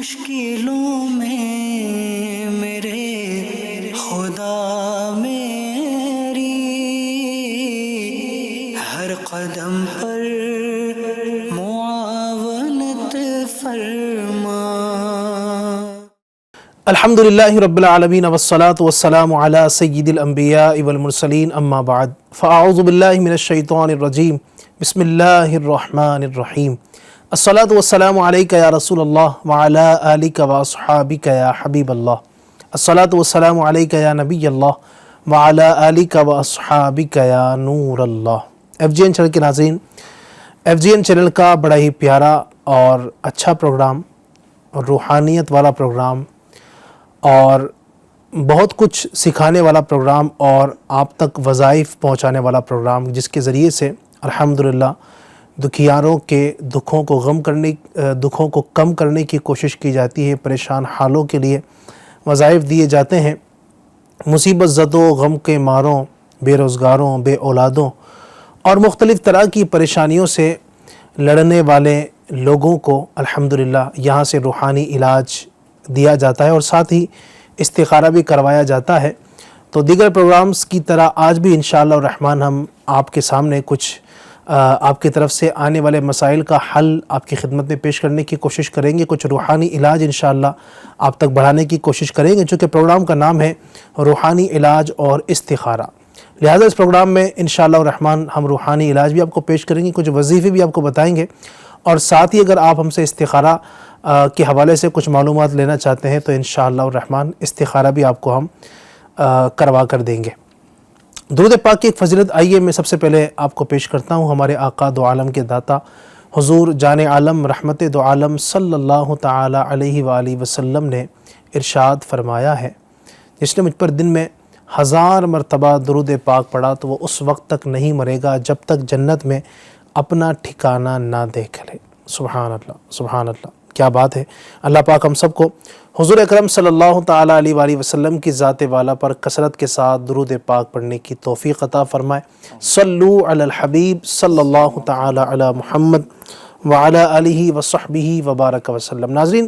مشکلوں میں میرے خدا میری ہر قدم پر معاونت فرما۔ الحمدللہ رب العالمین والصلاة والسلام علی سید الانبیاء والمرسلین اما بعد فاعوذ باللہ من الشیطان الرجیم بسم اللہ الرحمن الرحیم۔ الصلاة والسلام علیکہ یا رسول اللہ وعلی آلکہ واصحابکہ یا حبیب اللہ۔ الصلاة والسلام علیکہ یا نبی اللہ وعلی آلکہ واصحابکہ یا نور اللہ۔ FGN چینل کے ناظرین، FGN چینل کا بڑا ہی پیارا اور اچھا پروگرام، روحانیت والا پروگرام اور بہت کچھ سکھانے والا پروگرام اور آپ تک وظائف پہنچانے والا پروگرام، جس کے ذریعے سے الحمدللہ دکھیاروں کے دکھوں کو کم کرنے کی کوشش کی جاتی ہے، پریشان حالوں کے لیے وظائف دیے جاتے ہیں، مصیبت زدوں، غم کے ماروں، بے روزگاروں، بے اولادوں اور مختلف طرح کی پریشانیوں سے لڑنے والے لوگوں کو الحمدللہ یہاں سے روحانی علاج دیا جاتا ہے اور ساتھ ہی استخارہ بھی کروایا جاتا ہے۔ تو دیگر پروگرامز کی طرح آج بھی انشاءاللہ الرحمن ہم آپ کے سامنے کچھ آپ کی طرف سے آنے والے مسائل کا حل آپ کی خدمت میں پیش کرنے کی کوشش کریں گے، کچھ روحانی علاج انشاءاللہ آپ تک بڑھانے کی کوشش کریں گے، چونکہ پروگرام کا نام ہے روحانی علاج اور استخارہ۔ لہٰذا اس پروگرام میں انشاءاللہ الرحمن ہم روحانی علاج بھی آپ کو پیش کریں گے، کچھ وظیفے بھی آپ کو بتائیں گے، اور ساتھ ہی اگر آپ ہم سے استخارہ کے حوالے سے کچھ معلومات لینا چاہتے ہیں تو انشاءاللہ الرحمن استخارہ بھی آپ کو ہم کروا کر دیں گے۔ درود پاک کی ایک فضیلت آئیے میں سب سے پہلے آپ کو پیش کرتا ہوں۔ ہمارے آقا دو عالم کے داتا حضور جان عالم رحمت دو عالم صلی اللہ تعالی علیہ وآلہ وسلم نے ارشاد فرمایا ہے، جس نے مجھ پر دن میں 1000 مرتبہ درود پاک پڑھا تو وہ اس وقت تک نہیں مرے گا جب تک جنت میں اپنا ٹھکانہ نہ دیکھ لے۔ سبحان اللہ، سبحان اللہ، کیا بات ہے۔ اللہ پاک ہم سب کو حضور اکرم صلی اللہ تعالیٰ علیہ وآلہ وسلم کی ذات والا پر کثرت کے ساتھ درود پاک پڑھنے کی توفیق عطا فرمائے۔ صلو علی الحبیب صلی اللہ تعالیٰ علی محمد وعلی آلہ وصحبہ وبارک وسلم۔ ناظرین،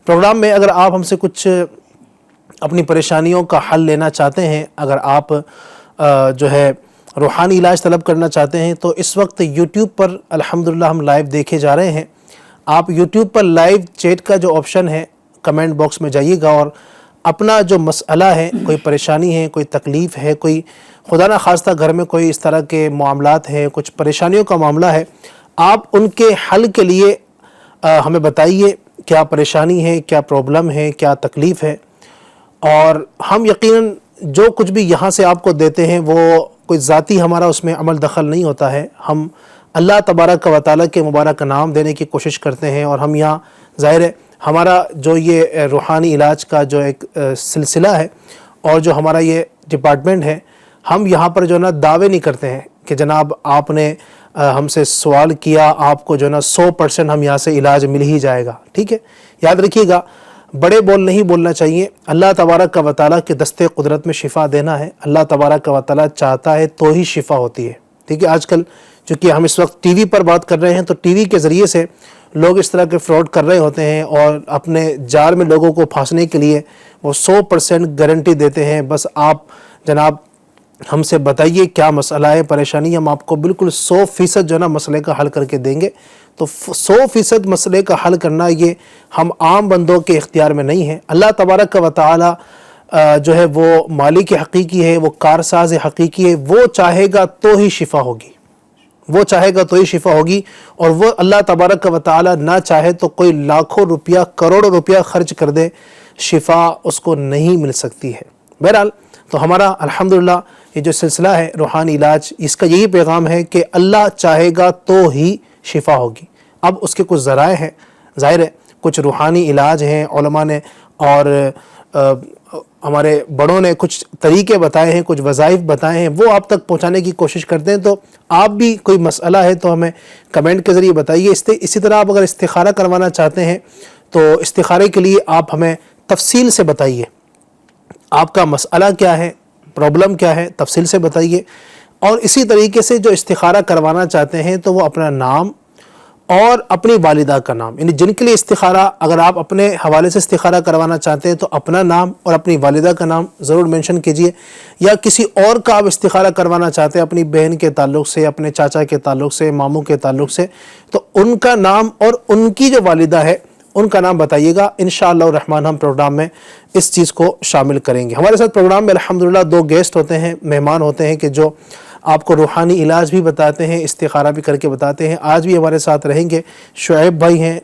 پروگرام میں اگر آپ ہم سے کچھ اپنی پریشانیوں کا حل لینا چاہتے ہیں، اگر آپ جو ہے روحانی علاج طلب کرنا چاہتے ہیں تو اس وقت یوٹیوب پر الحمدللہ ہم لائیو دیکھے جا رہے ہیں۔ آپ یوٹیوب پر لائیو چیٹ کا جو آپشن ہے، کمنٹ باکس میں جائیے گا اور اپنا جو مسئلہ ہے، کوئی پریشانی ہے، کوئی تکلیف ہے، کوئی خدا نہ خواستہ گھر میں کوئی اس طرح کے معاملات ہیں، کچھ پریشانیوں کا معاملہ ہے، آپ ان کے حل کے لیے ہمیں بتائیے کیا پریشانی ہے، کیا پرابلم ہے، کیا تکلیف ہے، اور ہم یقیناً جو کچھ بھی یہاں سے آپ کو دیتے ہیں وہ کوئی ذاتی ہمارا اس میں عمل دخل نہیں ہوتا ہے، ہم اللہ تبارک و تعالیٰ کے مبارک نام دینے کی کوشش کرتے ہیں، اور ہم یہاں ظاہر ہے ہمارا جو یہ روحانی علاج کا جو ایک سلسلہ ہے اور جو ہمارا یہ ڈپارٹمنٹ ہے، ہم یہاں پر جو ہے نا دعوے نہیں کرتے ہیں کہ جناب آپ نے ہم سے سوال کیا، آپ کو جو ہے نا 100% ہم یہاں سے علاج مل ہی جائے گا، ٹھیک ہے۔ یاد رکھیے گا، بڑے بول نہیں بولنا چاہیے، اللہ تبارک و تعالیٰ کے دستے قدرت میں شفا دینا ہے، اللہ تبارک و تعالیٰ چاہتا ہے تو ہی شفا ہوتی ہے، ٹھیک ہے۔ آج کل چونکہ ہم اس وقت ٹی وی پر بات کر رہے ہیں تو ٹی وی کے ذریعے سے لوگ اس طرح کے فراڈ کر رہے ہوتے ہیں اور اپنے جال میں لوگوں کو پھانسنے کے لیے وہ 100% گارنٹی دیتے ہیں، بس آپ جناب ہم سے بتائیے کیا مسئلہ ہے، پریشانی، ہم آپ کو بالکل 100% جو ہے نا مسئلے کا حل کر کے دیں گے۔ تو 100% مسئلے کا حل کرنا یہ ہم عام بندوں کے اختیار میں نہیں ہے، اللہ تبارک و تعالی جو ہے وہ مالک حقیقی ہے، وہ کارساز حقیقی ہے، وہ چاہے گا تو ہی شفا ہوگی، وہ چاہے گا تو ہی شفا ہوگی، اور وہ اللہ تبارک و تعالی نہ چاہے تو کوئی لاکھوں روپیہ، کروڑوں روپیہ خرچ کر دے، شفا اس کو نہیں مل سکتی ہے۔ بہرحال تو ہمارا الحمدللہ یہ جو سلسلہ ہے روحانی علاج، اس کا یہی پیغام ہے کہ اللہ چاہے گا تو ہی شفا ہوگی۔ اب اس کے کچھ ذرائع ہیں، ظاہر ہے کچھ روحانی علاج ہیں، علماء نے اور ہمارے بڑوں نے کچھ طریقے بتائے ہیں، کچھ وظائف بتائے ہیں، وہ آپ تک پہنچانے کی کوشش کرتے ہیں۔ تو آپ بھی کوئی مسئلہ ہے تو ہمیں کمنٹ کے ذریعے بتائیے۔ اسی طرح آپ اگر استخارہ کروانا چاہتے ہیں تو استخارے کے لیے آپ ہمیں تفصیل سے بتائیے، آپ کا مسئلہ کیا ہے، پرابلم کیا ہے، تفصیل سے بتائیے۔ اور اسی طریقے سے جو استخارہ کروانا چاہتے ہیں تو وہ اپنا نام اور اپنی والدہ کا نام، یعنی جن کے لیے استخارہ، اگر آپ اپنے حوالے سے استخارہ کروانا چاہتے ہیں تو اپنا نام اور اپنی والدہ کا نام ضرور مینشن کیجئے، یا کسی اور کا آپ استخارہ کروانا چاہتے ہیں اپنی بہن کے تعلق سے، اپنے چاچا کے تعلق سے، ماموں کے تعلق سے، تو ان کا نام اور ان کی جو والدہ ہے ان کا نام بتائیے گا۔ انشاءاللہ الرحمن ہم پروگرام میں اس چیز کو شامل کریں گے۔ ہمارے ساتھ پروگرام میں الحمدللہ 2 گیسٹ ہوتے ہیں، مہمان ہوتے ہیں کہ جو آپ کو روحانی علاج بھی بتاتے ہیں، استخارہ بھی کر کے بتاتے ہیں۔ آج بھی ہمارے ساتھ رہیں گے شعیب بھائی ہیں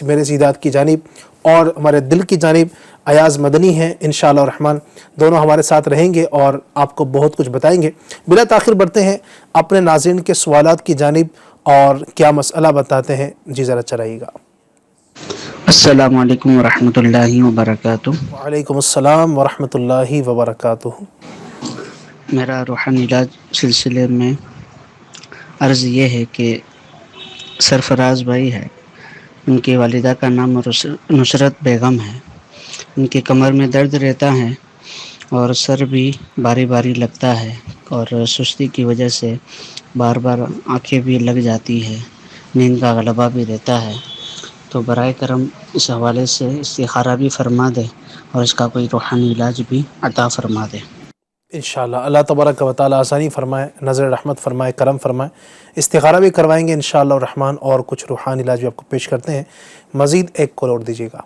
میرے سیدات کی جانب، اور ہمارے دل کی جانب ایاز مدنی ہیں۔ انشاءاللہ الرحمن دونوں ہمارے ساتھ رہیں گے اور آپ کو بہت کچھ بتائیں گے۔ بلا تاخیر بڑھتے ہیں اپنے ناظرین کے سوالات کی جانب، اور کیا مسئلہ بتاتے ہیں، جی ذرا چلائیے گا۔ السلام علیکم ورحمۃ اللہ وبرکاتہ۔ وعلیکم السلام ورحمۃ اللہ وبرکاتہ۔ میرا روحانی علاج سلسلے میں عرض یہ ہے کہ سرفراز بھائی ہے، ان کی والدہ کا نام نصرت بیگم ہے، ان کی کمر میں درد رہتا ہے اور سر بھی باری باری لگتا ہے، اور سستی کی وجہ سے بار بار آنکھیں بھی لگ جاتی ہے، نیند کا غلبہ بھی رہتا ہے، تو برائے کرم اس حوالے سے استخارہ بھی فرما دے اور اس کا کوئی روحانی علاج بھی عطا فرما دے۔ انشاءاللہ اللہ تبارک و تعالی آسانی فرمائے، نظر رحمت فرمائے، کرم فرمائے۔ استخارہ بھی کروائیں گے انشاءاللہ الرحمن، اور کچھ روحانی علاج بھی آپ کو پیش کرتے ہیں۔ مزید ایک کال اور دیجیے گا۔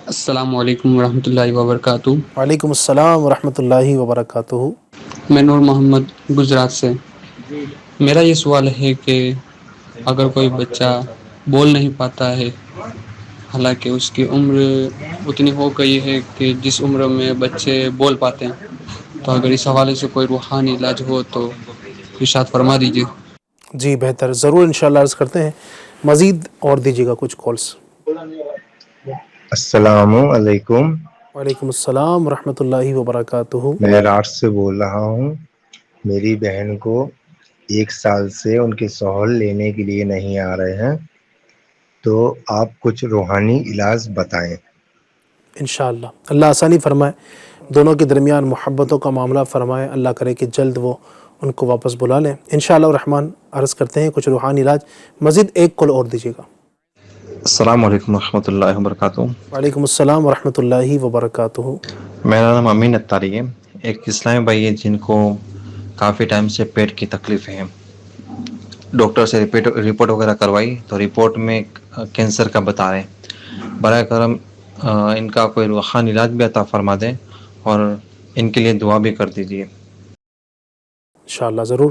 السلام علیکم ورحمۃ اللہ وبرکاتہ۔ وعلیکم السلام ورحمۃ اللہ وبرکاتہ۔ میں نور محمد گجرات سے۔ میرا یہ سوال ہے کہ اگر کوئی بچہ بول نہیں پاتا ہے، حالانکہ اس کی عمر اتنی ہو گئی ہے کہ جس عمر میں بچے بول پاتے ہیں، تو اگر اس حوالے سے کوئی روحانی علاج ہو تو ارشاد فرما دیجیے۔ جی بہتر، ضرور انشاءاللہ عرض کرتے ہیں۔ مزید اور دیجیے گا کچھ کالس۔ السلام علیکم، وعلیکم السلام ورحمۃ اللہ وبرکاتہ۔ میں راٹ سے بول رہا ہوں۔ میری بہن کو 1 سال سے ان کے شوہر لینے کے لیے نہیں آ رہے ہیں، تو آپ کچھ روحانی علاج بتائیں۔ انشاءاللہ اللہ آسانی فرمائے، دونوں کے درمیان محبتوں کا معاملہ فرمائے، اللہ کرے کہ جلد وہ ان کو واپس بلا لیں۔ انشاءاللہ الرحمن عرض کرتے ہیں کچھ روحانی علاج۔ مزید ایک کال اور دیجیے گا۔ السلام علیکم ورحمۃ اللہ وبرکاتہ۔ وعلیکم السلام ورحمۃ اللہ وبرکاتہ۔ میرا نام امین اتاری ہے، ایک اسلامی بھائی ہے جن کو کافی ٹائم سے پیٹ کی تکلیف ہے۔ ڈاکٹر سے رپورٹ وغیرہ کروائی تو رپورٹ میں کینسر کا بتا رہے ہیں۔ برائے کرم ان کا کوئی روحانی علاج بھی عطا فرما دیں اور ان کے لیے دعا بھی کر دیجیے۔ انشاءاللہ ضرور۔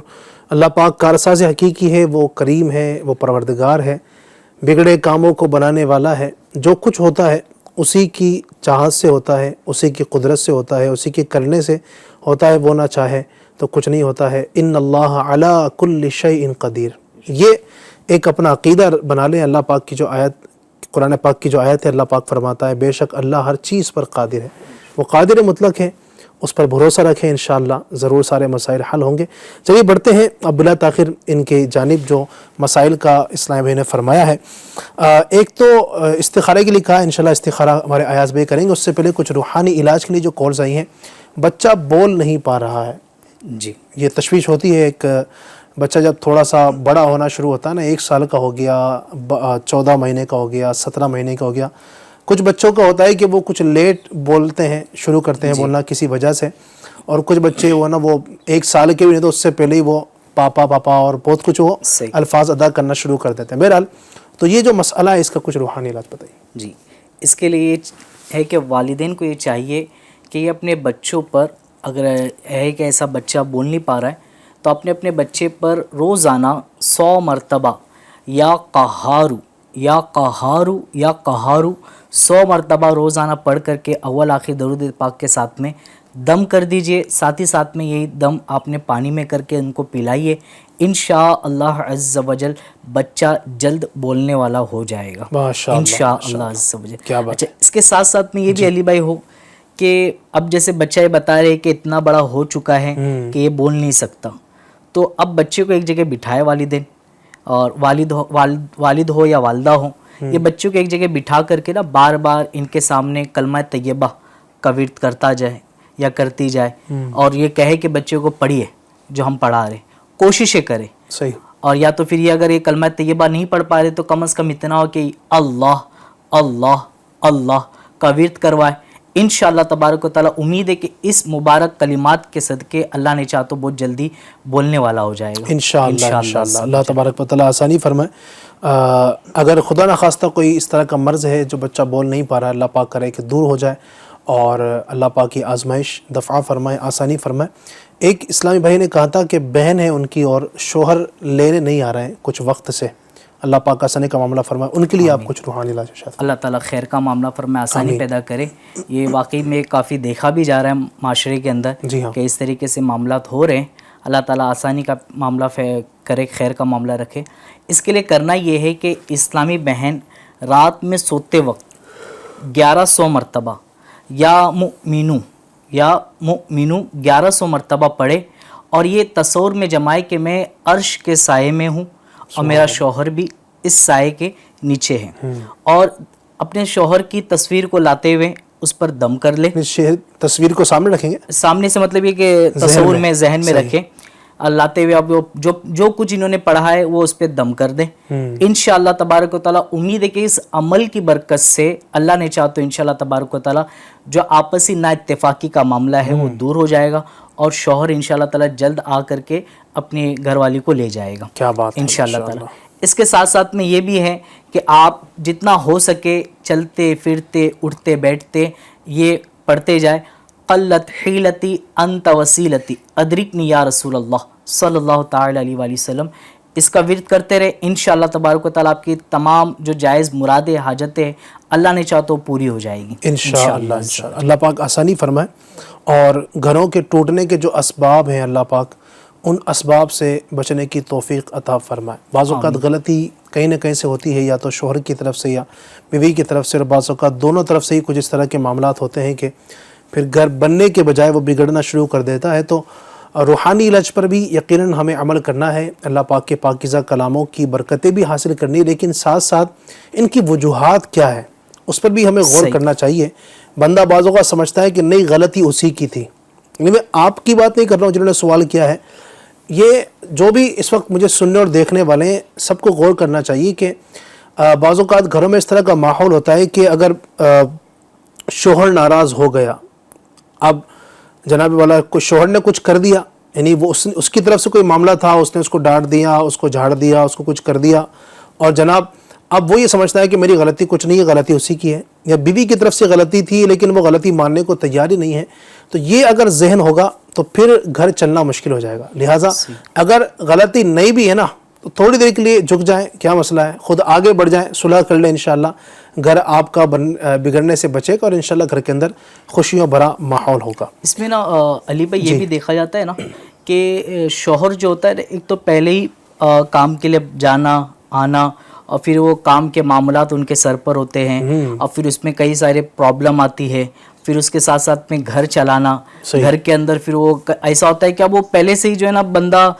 اللہ پاک کارساز حقیقی ہے، وہ کریم ہے، وہ پروردگار ہے، بگڑے کاموں کو بنانے والا ہے۔ جو کچھ ہوتا ہے اسی کی چاہت سے ہوتا ہے، اسی کی قدرت سے ہوتا ہے، اسی کے کرنے سے ہوتا ہے، وہ نہ چاہے تو کچھ نہیں ہوتا ہے۔ ان اللہ علی کل شیء قدیر، یہ ایک اپنا عقیدہ بنا لیں۔ اللہ پاک کی جو آیت، قرآن پاک کی جو آیت ہے، اللہ پاک فرماتا ہے بے شک اللہ ہر چیز پر قادر ہے، وہ قادر مطلق ہے، اس پر بھروسہ رکھیں، انشاءاللہ ضرور سارے مسائل حل ہوں گے۔ چلیے بڑھتے ہیں اب بلا تاخیر ان کے جانب جو مسائل کا اسلام بھائی نے فرمایا ہے۔ ایک تو استخارے کے لیے کہا، انشاءاللہ استخارہ ہمارے ایاز بھائی کریں گے، اس سے پہلے کچھ روحانی علاج کے لیے جو کالز آئی ہیں۔ بچہ بول نہیں پا رہا ہے، جی یہ تشویش ہوتی ہے۔ ایک بچہ جب تھوڑا سا بڑا ہونا شروع ہوتا ہے نا، 1 سال کا ہو گیا، 14 مہینے کا ہو گیا، 17 مہینے کا ہو گیا، کچھ بچوں کا ہوتا ہے کہ وہ کچھ لیٹ بولتے ہیں، شروع کرتے ہیں بولنا کسی وجہ سے، اور کچھ بچے وہ نا وہ 1 سال کے بھی نہیں تو اس سے پہلے ہی وہ پاپا پاپا اور بہت کچھ وہ الفاظ ادا کرنا شروع کر دیتے ہیں۔ بہرحال تو یہ جو مسئلہ ہے اس کا کچھ روحانی علاج بتائیے۔ جی، اس کے لیے یہ ہے کہ والدین کو یہ چاہیے کہ یہ اپنے بچوں پر، اگر ہے کہ ایسا بچہ بول نہیں پا رہا ہے تو اپنے بچے پر روزانہ 100 مرتبہ یا قہارو یا قہارو یا قہارو 100 مرتبہ روزانہ پڑھ کر کے اول آخر درود پاک کے ساتھ میں دم کر دیجئے۔ ساتھ ہی ساتھ میں یہی دم آپ نے پانی میں کر کے ان کو پلائیے، انشاءاللہ عز و جل بچہ جلد بولنے والا ہو جائے گا ماشاءاللہ انشاءاللہ عز و جل۔ کیا بات۔ اچھا، اس کے ساتھ ساتھ میں یہ بھی علی بھائی ہو کہ اب جیسے بچہ یہ بتا رہے کہ اتنا بڑا ہو چکا ہے کہ یہ بول نہیں سکتا، تو اب بچے کو ایک جگہ بٹھائے والدین، اور والد ہو یا والدہ ہو، یہ بچوں کو ایک جگہ بٹھا کر کے نا بار بار ان کے سامنے کلمہ طیبہ کا ورد کرتا جائے یا کرتی جائے، اور یہ کہے کہ بچے کو پڑھیے جو ہم پڑھا رہے، کوششیں کرے۔ صحیح۔ اور یا تو پھر یہ اگر یہ کلمہ طیبہ نہیں پڑھ پا رہے تو کم از کم اتنا ہو کہ اللہ اللہ اللہ کا ورد کروائے. انشاءاللہ تبارک و تعالیٰ امید ہے کہ اس مبارک کلمات کے صدقے اللہ نے چاہ تو بہت جلدی بولنے والا ہو جائے گا انشاءاللہ. اللہ تبارک و تعالیٰ آسانی فرمائے. اگر خدا نخواستہ کوئی اس طرح کا مرض ہے جو بچہ بول نہیں پا رہا ہے، اللہ پاک کرے کہ دور ہو جائے اور اللہ پاک کی آزمائش دفع فرمائے، آسانی فرمائے. ایک اسلامی بھائی نے کہا تھا کہ بہن ہے ان کی اور شوہر لینے نہیں آ رہے ہیں کچھ وقت سے، اللہ پاک آسانی کا معاملہ فرمائے. ان کے لیے آپ کچھ روحانی علاج ارشاد فرمائیں. اللہ تعالیٰ خیر کا معاملہ فرمائے، آسانی پیدا کرے. یہ واقعی میں کافی دیکھا بھی جا رہا ہے معاشرے کے اندر جی ہاں. کہ اس طریقے سے معاملات ہو رہے ہیں. اللہ تعالیٰ آسانی کا معاملہ کرے، خیر کا معاملہ رکھے. اس کے لیے کرنا یہ ہے کہ اسلامی بہن رات میں سوتے وقت 1100 مرتبہ یا مؤمنو 1100 مرتبہ پڑھے اور یہ تصور میں جمائے کہ میں عرش کے سائے میں ہوں اور میرا شوہر بھی اس سائے کے نیچے ہے، اور اپنے شوہر کی تصویر کو لاتے ہوئے اس پر دم کر لے. تصویر کو سامنے رکھیں گے، سامنے سے مطلب یہ کہ تصور میں ذہن میں رکھیں، لاتے ہوئے اب جو کچھ انہوں نے پڑھا ہے وہ اس پہ دم کر دیں. انشاءاللہ تبارک و تعالیٰ امید ہے کہ اس عمل کی برکت سے اللہ نے چاہ تو انشاءاللہ تبارک و تعالیٰ جو آپسی نا اتفاقی کا معاملہ ہے وہ دور ہو جائے گا اور شوہر انشاءاللہ تعالیٰ جلد آ کر کے اپنی گھر والی کو لے جائے گا. کیا بات ہے انشاءاللہ تعالیٰ. اس کے ساتھ ساتھ میں یہ بھی ہے کہ آپ جتنا ہو سکے چلتے پھرتے اٹھتے بیٹھتے یہ پڑھتے جائے. قلت حیلتی انت وسیلتی ادرکنی یا رسول اللہ صلی اللہ تعالی علیہ وآلہ وسلم. اس کا ورد کرتے رہے، انشاءاللہ تبارک و تعالیٰ آپ کی تمام جو جائز مرادیں حاجتیں اللہ نے چاہ تو پوری ہو جائے گی انشاءاللہ. اللہ پاک آسانی فرمائے. اور گھروں کے ٹوٹنے کے جو اسباب ہیں اللہ پاک ان اسباب سے بچنے کی توفیق عطا فرمائے. بعض اوقات غلطی کہیں نہ کہیں سے ہوتی ہے، یا تو شوہر کی طرف سے یا بیوی کی طرف سے، اور بعض اوقات دونوں طرف سے ہی کچھ اس طرح کے معاملات ہوتے ہیں کہ پھر گھر بننے کے بجائے وہ بگڑنا شروع کر دیتا ہے. تو روحانی علاج پر بھی یقیناً ہمیں عمل کرنا ہے، اللہ پاک کے پاکیزہ کلاموں کی برکتیں بھی حاصل کرنی ہے، لیکن ساتھ ساتھ ان کی وجوہات کیا ہے اس پر بھی ہمیں غور کرنا چاہیے. بندہ بعض اوقات سمجھتا ہے کہ نئی غلطی اسی کی تھی. میں آپ کی بات نہیں کر رہا ہوں جنہوں نے سوال کیا ہے، یہ جو بھی اس وقت مجھے سننے اور دیکھنے والے ہیں سب کو غور کرنا چاہیے کہ بعض اوقات گھروں میں اس طرح کا ماحول ہوتا ہے کہ اگر شوہر ناراض ہو گیا، اب جناب والا شوہر نے کچھ کر دیا، یعنی وہ اس کی طرف سے کوئی معاملہ تھا، اس نے اس کو ڈانٹ دیا، اس کو جھاڑ دیا، اس کو کچھ کر دیا، اور جناب اب وہ یہ سمجھتا ہے کہ میری غلطی کچھ نہیں ہے، غلطی اسی کی ہے، یا بیوی کی طرف سے غلطی تھی لیکن وہ غلطی ماننے کو تیار ہی نہیں ہے. تو یہ اگر ذہن ہوگا تو پھر گھر چلنا مشکل ہو جائے گا. لہٰذا اگر غلطی نہیں بھی ہے نا تو تھوڑی دیر کے لیے جھک جائیں، کیا مسئلہ ہے، خود آگے بڑھ جائیں، صلح کر لیں، انشاءاللہ گھر آپ کا بگڑنے سے بچے گا اور انشاءاللہ گھر کے اندر خوشیوں بھرا ماحول ہوگا. اس میں نا علی بھائی یہ بھی دیکھا جاتا ہے نا کہ شوہر جو ہوتا ہے ایک تو پہلے ہی کام کے لیے جانا آنا، اور پھر وہ کام کے معاملات ان کے سر پر ہوتے ہیں، اور پھر اس میں کئی سارے پرابلم آتی ہے، پھر اس کے ساتھ ساتھ میں گھر چلانا، گھر کے اندر پھر وہ ایسا ہوتا ہے کہ اب وہ پہلے سے ہی جو ہے نا بندہ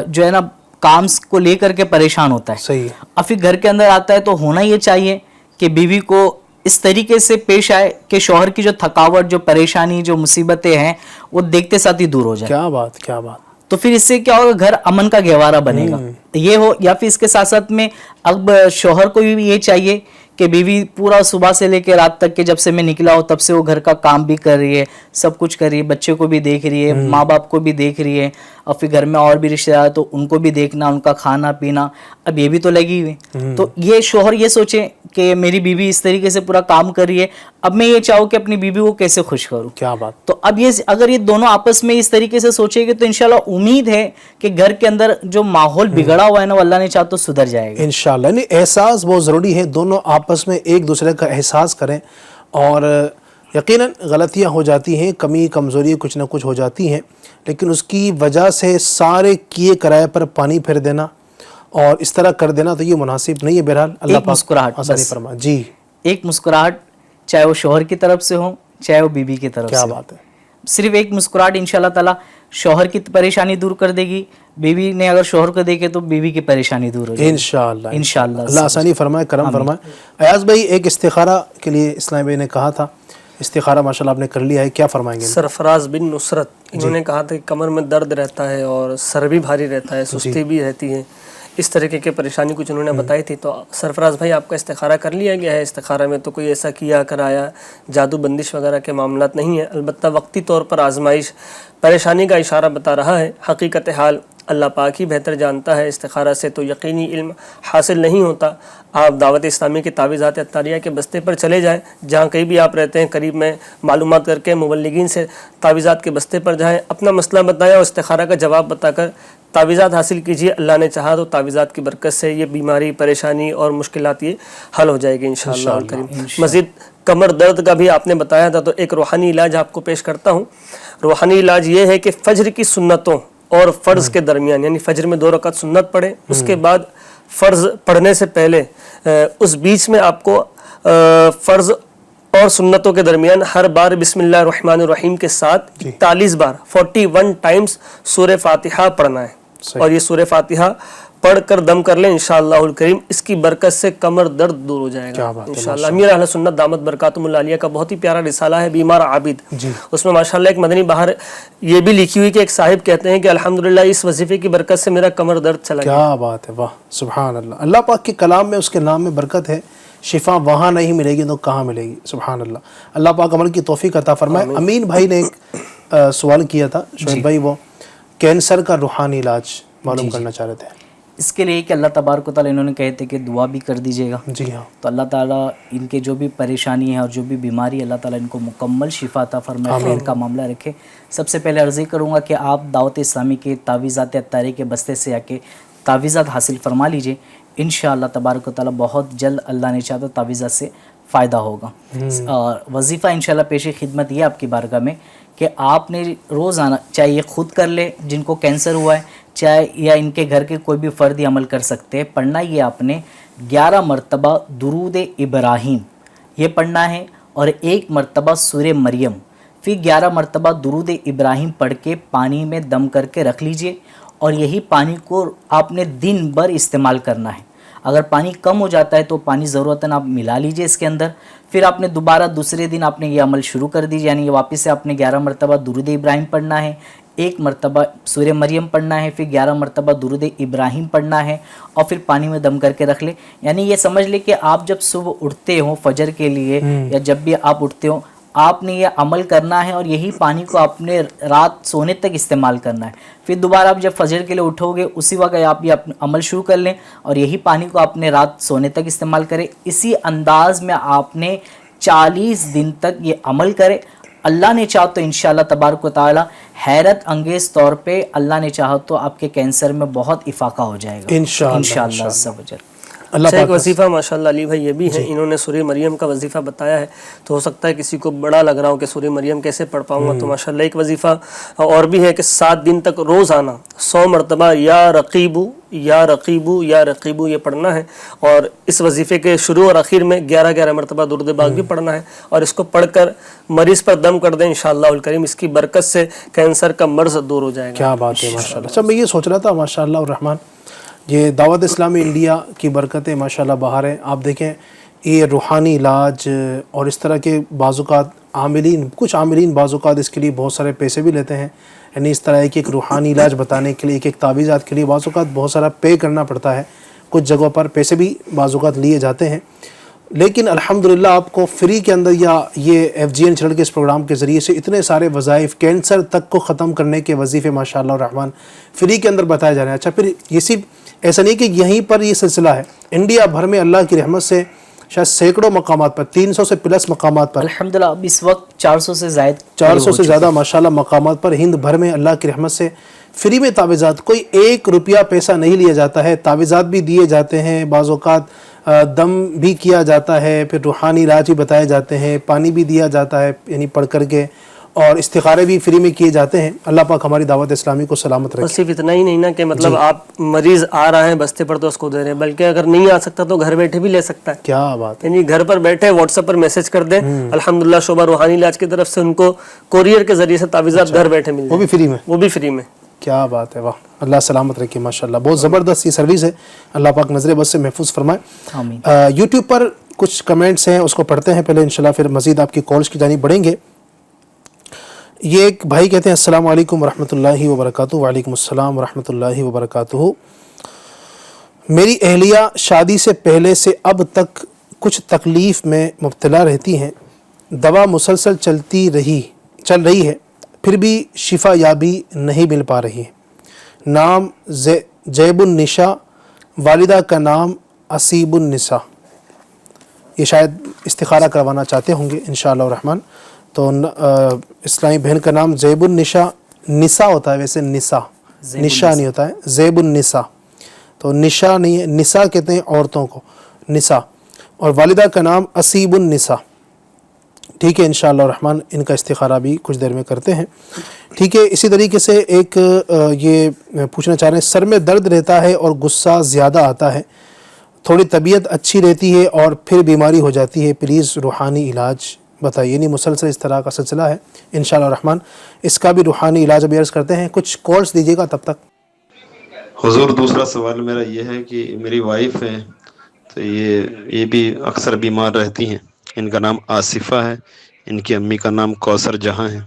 جو ہے نا کام کو لے کر کے پریشان ہوتا ہے. صحیح. اور پھر گھر کے اندر آتا ہے تو ہونا یہ چاہیے کہ بیوی کو اس طریقے سے پیش آئے کہ شوہر کی جو تھکاوٹ، جو پریشانی، جو مصیبتیں ہیں وہ دیکھتے ساتھ ہی دور ہو جائے. کیا بات، کیا بات. تو پھر اس سے کیا ہوگا، گھر امن کا گہوارہ بنے گا. یہ ہو، یا پھر اس کے ساتھ ساتھ میں اب شوہر کو بھی یہ چاہیے کہ بیوی پورا صبح سے لے کے رات تک کہ جب سے میں نکلا ہوں تب سے وہ گھر کا کام بھی کر رہی ہے، سب کچھ کر رہی ہے، بچے کو بھی دیکھ رہی ہے، ماں باپ کو بھی دیکھ رہی ہے، اور پھر گھر میں اور بھی رشتہ دار تو ان کو بھی دیکھنا، ان کا کھانا پینا، اب یہ بھی تو لگی ہوئی. تو یہ شوہر یہ سوچے کہ میری بیوی اس طریقے سے پورا کام کر رہی ہے، اب میں یہ چاہوں کہ اپنی بیوی کو کیسے خوش کروں. کیا بات. تو اب یہ اگر یہ دونوں آپس میں اس طریقے سے سوچے گے تو انشاءاللہ امید ہے کہ گھر کے اندر جو ماحول بگڑا ہوا ہے نا وہ اللہ نے چاہ تو سدھر جائے گا انشاءاللہ. یعنی احساس بہت ضروری ہے، دونوں آپس میں ایک دوسرے کا احساس کریں. اور یقیناً غلطیاں ہو جاتی ہیں، کمی کمزوری کچھ نہ کچھ ہو جاتی ہیں، لیکن اس کی وجہ سے سارے کیے کرائے پر پانی پھیر دینا اور اس طرح کر دینا تو یہ مناسب نہیں ہے. بہرحال اللہ پاک مسکراہٹ آسانی فرمائے. جی. ایک مسکراہٹ، چاہے وہ شوہر کی طرف سے ہو چاہے وہ بیوی کی طرف سے. کیا بات ہے. صرف ایک مسکراہٹ انشاءاللہ تعالیٰ شوہر کی پریشانی دور کر دے گی، بیوی نے اگر شوہر کو دیکھے تو بیوی کی پریشانی دور ہو جائے گی انشاءاللہ. انشاءاللہ. اللہ آسانی فرمائے، کرم فرمائے. ایاز بھائی ایک استخارہ کے لیے اسلام بھائی نے کہا تھا، استخارہ ماشاءاللہ آپ نے کر لیا ہے، کیا فرمائیں گے؟ سرفراز بن نصرت انہوں نے کہا تھا کہ کمر میں درد رہتا ہے اور سر بھی بھاری رہتا ہے، سستی بھی رہتی ہے، اس طریقے کی پریشانی کچھ انہوں نے بتائی تھی. تو سرفراز بھائی آپ کا استخارہ کر لیا گیا ہے؟ استخارہ میں تو کوئی ایسا کیا کرایا جادو بندش وغیرہ کے معاملات نہیں ہیں، البتہ وقتی طور پر آزمائش پریشانی کا اشارہ بتا رہا ہے. حقیقت حال اللہ پاک ہی بہتر جانتا ہے. استخارہ سے تو یقینی علم حاصل نہیں ہوتا. آپ دعوت اسلامی کے تعویذات عطاریہ کے بستے پر چلے جائیں، جہاں کہیں بھی آپ رہتے ہیں قریب میں معلومات کر کے مبلغین سے تعویذات کے بستے پر جائیں، اپنا مسئلہ بتائیں اور استخارہ کا جواب بتا کر تعویذات حاصل کیجیے. اللہ نے چاہا تو تعویذات کی برکت سے یہ بیماری، پریشانی اور مشکلات یہ حل ہو جائے گی انشاءاللہ الکریم. مزید کمر درد کا بھی آپ نے بتایا تھا، تو ایک روحانی علاج آپ کو پیش کرتا ہوں. روحانی علاج یہ ہے کہ فجر کی سنتوں اور فرض کے درمیان، یعنی فجر میں 2 رکعت سنت پڑھیں، اس کے بعد فرض پڑھنے سے پہلے اس بیچ میں آپ کو فرض اور سنتوں کے درمیان ہر بار بسم اللہ الرحمن الرحیم کے ساتھ 41 بار 41 ٹائمز سورہ فاتحہ پڑھنا ہے. اور یہ سورہ فاتحہ پڑھ کر دم کر لیں انشاءاللہ الکریم. اس کی برکت سے کمر درد دور ہو جائے گا انشاءاللہ. امیر اہل سنت دامت برکاتہم العالیہ کا بہت ہی پیارا رسالہ ہے بیمار عابد، اس میں ماشاءاللہ ایک مدنی بہار یہ بھی لکھی ہوئی کہ ایک صاحب کہتے ہیں کہ الحمدللہ اس وظیفے کی برکت سے میرا کمر درد چلا گیا. کیا بات ہے، واہ سبحان اللہ. اللہ پاک کے کلام میں اس کے نام میں برکت ہے. شفا وہاں نہیں ملے گی تو کہاں ملے گی؟ سبحان اللہ. اللہ پاک عمل کی توفیق عطا فرمائے. امین بھائی نے ایک سوال کیا تھا شعیب بھائی، وہ کینسر کا روحانی علاج معلوم کرنا چاہ رہے تھے. اس کے لیے کہ اللہ تبارک و تعالیٰ انہوں نے کہے تھے کہ دعا بھی کر دیجیے گا. جی ہاں. تو اللہ تعالیٰ ان کے جو بھی پریشانی ہے اور جو بھی بیماری، اللہ تعالیٰ ان کو مکمل شفا عطا فرمائے، خیر کا معاملہ رکھے. سب سے پہلے عرض کروں گا کہ آپ دعوت اسلامی کے تعویذات عطاریہ کے بستے سے آ کے تعویذات حاصل فرما لیجئے. انشاءاللہ تبارک و تعالیٰ بہت جلد اللہ نے چاہا تو تعویذات سے فائدہ ہوگا. اور وظیفہ انشاءاللہ پیش خدمت یہ آپ کی بارگاہ میں کہ آپ نے روزانہ، چاہے یہ خود کر لے جن کو کینسر ہوا ہے، چاہے یا ان کے گھر کے کوئی بھی فرد عمل کر سکتے ہیں، پڑھنا یہ آپ نے 11 مرتبہ درود ابراہیم یہ پڑھنا ہے، اور 1 مرتبہ سورہ مریم، پھر 11 مرتبہ درود ابراہیم پڑھ کے پانی میں دم کر کے رکھ لیجئے. اور یہی پانی کو آپ نے دن بھر استعمال کرنا ہے. اگر پانی کم ہو جاتا ہے تو پانی ضرورتاً آپ ملا لیجئے اس کے اندر. پھر آپ نے دوبارہ دوسرے دن آپ نے یہ عمل شروع کر دیجیے، یعنی یہ واپس سے آپ نے 11 مرتبہ درود ابراہیم پڑھنا ہے، 1 مرتبہ سورہ مریم پڑھنا ہے، پھر 11 مرتبہ درود ابراہیم پڑھنا ہے، اور پھر پانی میں دم کر کے رکھ لیں. یعنی یہ سمجھ لیں کہ آپ جب صبح اٹھتے ہوں فجر کے لیے یا جب بھی آپ اٹھتے ہوں، آپ نے یہ عمل کرنا ہے، اور یہی پانی کو آپ نے رات سونے تک استعمال کرنا ہے. پھر دوبارہ آپ جب فجر کے لیے اٹھو گے اسی وقت آپ یہ عمل شروع کر لیں، اور یہی پانی کو آپ نے رات سونے تک استعمال کریں. اسی انداز میں آپ نے 40 دن تک یہ عمل کرے. اللہ نے چاہا تو انشاءاللہ تبارک و تعالی حیرت انگیز طور پہ اللہ نے چاہا تو آپ کے کینسر میں بہت افاقہ ہو جائے گا انشاءاللہ عز و جل. اچھا ایک وظیفہ ماشاءاللہ علی بھائی یہ بھی ہے، انہوں نے سورہ مریم کا وظیفہ بتایا ہے. تو ہو سکتا ہے کسی کو بڑا لگ رہا ہو کہ سورہ مریم کیسے پڑھ پاؤں گا، تو ماشاءاللہ ایک وظیفہ اور بھی ہے کہ 7 دن تک روزانہ 100 مرتبہ یا رقیبو یا رقیبو یا رقیبو یہ پڑھنا ہے. اور اس وظیفے کے شروع اور آخر میں 11 مرتبہ درود پاک بھی پڑھنا ہے، اور اس کو پڑھ کر مریض پر دم کر دیں انشاءاللہ الکریم. اس کی برکت سے کینسر کا مرض دور ہو جائے گا. کیا بات ہے ماشاءاللہ. اچھا میں یہ سوچ رہا تھا ماشاءاللہ الرحمن، یہ دعوت اسلامی انڈیا کی برکتیں ماشاءاللہ باہر ہیں. آپ دیکھیں یہ روحانی علاج اور اس طرح کے بعض اوقات کچھ عاملین بعض اوقات اس کے لیے بہت سارے پیسے بھی لیتے ہیں. یعنی اس طرح ایک روحانی علاج بتانے کے لیے ایک تعویذات کے لیے بعض اوقات بہت سارا پے کرنا پڑتا ہے. کچھ جگہوں پر پیسے بھی بعض اوقات لیے جاتے ہیں. لیکن الحمدللہ آپ کو فری کے اندر یا یہ FGN چینل کے اس پروگرام کے ذریعے سے اتنے سارے وظائف، کینسر تک کو ختم کرنے کے وظیفے ماشاءاللہ الرحمن فری کے اندر بتائے جا رہے ہیں. اچھا پھر یہ صرف ایسا نہیں کہ یہیں پر یہ سلسلہ ہے، انڈیا بھر میں اللہ کی رحمت سے شاید سینکڑوں مقامات پر، 300 سے پلس مقامات پر، الحمدللہ اب اس وقت 400 سے زیادہ ماشاءاللہ مقامات پر ہند بھر میں اللہ کی رحمت سے فری میں تعویذات، کوئی 1 روپیہ پیسہ نہیں لیا جاتا ہے. تعویذات بھی دیے جاتے ہیں، بعض اوقات دم بھی کیا جاتا ہے، پھر روحانی علاج بھی بتائے جاتے ہیں، پانی بھی دیا جاتا ہے یعنی پڑھ کر کے، اور استخارے بھی فری میں کیے جاتے ہیں. اللہ پاک ہماری دعوت اسلامی کو سلامت رکھے. اور صرف اتنا ہی نہیں نا کہ مطلب آپ مریض آ رہا ہے بستے پر تو اس کو دے رہے ہیں، بلکہ اگر نہیں آ سکتا تو گھر بیٹھے بھی لے سکتا ہے. کیا بات ہے. یعنی گھر پر بیٹھے واٹس ایپ پر میسج کر دیں، الحمدللہ شعبہ روحانی علاج کی طرف سے ان کو کوریئر کے ذریعے سے تعویذات گھر بیٹھے مل جائیں، وہ بھی فری میں. وہ بھی فری میں. کیا بات ہے، واہ اللہ سلامت رکھے ماشاءاللہ. بہت زبردست یہ سروس ہے، اللہ پاک نظر بد سے محفوظ فرمائے. آمین. یوٹیوب پر کچھ کمنٹس ہیں اس کو پڑھتے ہیں پہلے انشاءاللہ، پھر مزید آپ کی کالز کی جانب بڑھیں گے. یہ ایک بھائی کہتے ہیں السلام علیکم ورحمۃ اللہ وبرکاتہ. وعلیکم السلام ورحمۃ اللہ وبرکاتہ. میری اہلیہ شادی سے پہلے سے اب تک کچھ تکلیف میں مبتلا رہتی ہیں، دوا مسلسل چل رہی ہے، پھر بھی شفا یابی نہیں مل پا رہی ہے۔ نام جیب النساء، والدہ کا نام اسیب النساء۔ یہ شاید استخارہ کروانا چاہتے ہوں گے انشاءاللہ الرحمن۔ تو اسلامی بہن کا نام زیب النساء، نساء ہوتا ہے ویسے، نساء نہیں ہوتا ہے، زیب النساء، تو نساء نہیں ہے، نساء کہتے ہیں عورتوں کو، نساء، اور والدہ کا نام اسیب النساء۔ ٹھیک ہے انشاءاللہ الرحمن، ان کا استخارہ بھی کچھ دیر میں کرتے ہیں۔ ٹھیک ہے، اسی طریقے سے ایک یہ پوچھنا چاہ رہے ہیں، سر میں درد رہتا ہے اور غصہ زیادہ آتا ہے، تھوڑی طبیعت اچھی رہتی ہے اور پھر بیماری ہو جاتی ہے، پلیز روحانی علاج بتائیے۔ یعنی مسلسل اس طرح کا سلسلہ ہے انشاءاللہ الرحمن، اس کا بھی روحانی علاج ابھی عرض کرتے ہیں۔ کچھ کالس دیجیے گا تب تک۔ حضور دوسرا سوال میرا یہ ہے کہ میری وائف ہے تو یہ بھی اکثر بیمار رہتی ہیں، ان کا نام آصفہ ہے، ان کی امی کا نام کوثر جہاں ہے،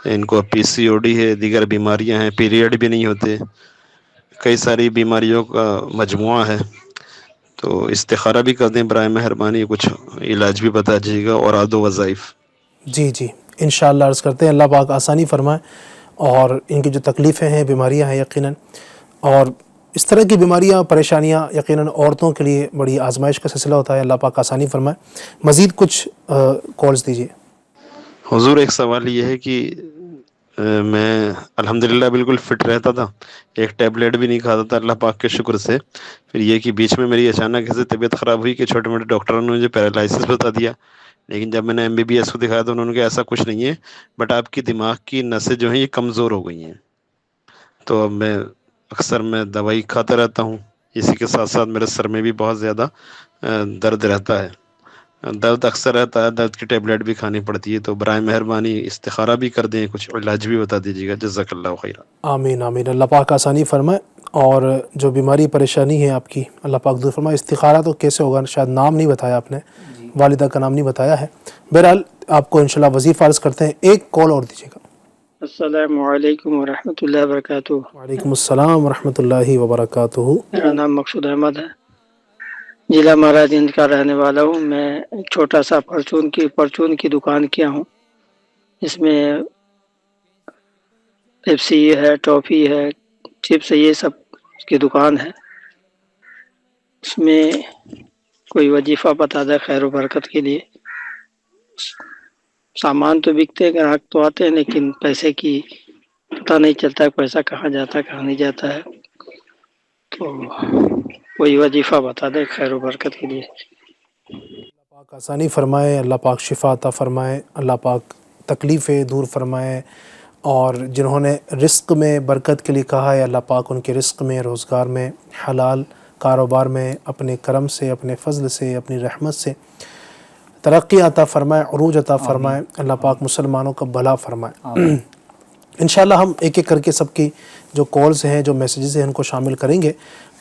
ان کو PCOD ہے، دیگر بیماریاں ہیں، پیریڈ بھی نہیں ہوتے، کئی ساری بیماریوں کا مجموعہ ہے، تو استخارہ بھی کر دیں برائے مہربانی، کچھ علاج بھی بتا دیجیے گا اور آدو وظائف۔ جی انشاءاللہ عرض کرتے ہیں، اللہ پاک آسانی فرمائے، اور ان کی جو تکلیفیں ہیں، بیماریاں ہیں یقیناً، اور اس طرح کی بیماریاں پریشانیاں یقیناً عورتوں کے لیے بڑی آزمائش کا سلسلہ ہوتا ہے، اللہ پاک آسانی فرمائے۔ مزید کچھ کالز دیجیے۔ حضور ایک سوال یہ ہے کہ میں الحمدللہ بالکل فٹ رہتا تھا، ایک ٹیبلیٹ بھی نہیں کھاتا تھا اللہ پاک کے شکر سے، پھر یہ کہ بیچ میں میری اچانک سے طبیعت خراب ہوئی کہ چھوٹے موٹے ڈاکٹروں نے مجھے پیرالائسس بتا دیا، لیکن جب میں نے MBBS کو دکھایا تو انہوں نے کہا ایسا کچھ نہیں ہے، بٹ آپ کی دماغ کی نسیں جو ہیں یہ کمزور ہو گئی ہیں، تو اب میں دوائی کھاتا رہتا ہوں، اسی کے ساتھ ساتھ میرے سر میں بھی بہت زیادہ درد رہتا ہے، درد اکثر رہتا ہے، درد کی ٹیبلیٹ بھی کھانی پڑتی ہے، تو برائے مہربانی استخارہ بھی کر دیں، کچھ علاج بھی بتا دیجیے گا، جزاک اللہ خیرہ۔ آمین آمین، اللہ پاک آسانی فرمائے، اور جو بیماری پریشانی ہے آپ کی اللہ پاک دور فرمائے۔ استخارہ تو کیسے ہوگا، شاید نام نہیں بتایا آپ نے، والدہ کا نام نہیں بتایا ہے، بہرحال آپ کو انشاءاللہ وظیفہ عرض کرتے ہیں۔ ایک کال اور دیجیے گا۔ السلام علیکم ورحمۃ اللہ وبرکاتہ۔ وعلیکم السلام ورحمۃ اللہ وبرکاتہ۔ میرا نام مقصود احمد ہے، ضلع مہاراجگنج کا رہنے والا ہوں۔ میں ایک چھوٹا سا پرچون کی دکان کیا ہوں، اس میں پیپسی ہے، ٹافی ہے، چپس ہے، یہ سب کی دکان ہے۔ اس میں کوئی وظیفہ بتا دے خیر و برکت کے لیے۔ سامان تو بکتے، گراہک تو آتے ہیں، لیکن پیسے کی پتہ نہیں چلتا ہے، پیسہ کہاں جاتا ہے کہاں نہیں جاتا ہے، تو کوئی وظیفہ بتا دے خیر و برکت کے لیے۔ اللہ پاک آسانی فرمائے، اللہ پاک شفا عطا فرمائے، اللہ پاک تکلیفیں دور فرمائے، اور جنہوں نے رزق میں برکت کے لیے کہا ہے، اللہ پاک ان کے رزق میں، روزگار میں، حلال کاروبار میں اپنے کرم سے، اپنے فضل سے، اپنی رحمت سے ترقی عطا فرمائے، عروج عطا فرمائے، اللہ پاک مسلمانوں کا بھلا فرمائے۔ انشاءاللہ ہم ایک ایک کر کے سب کی جو کالز ہیں، جو میسیجز ہیں، ان کو شامل کریں گے۔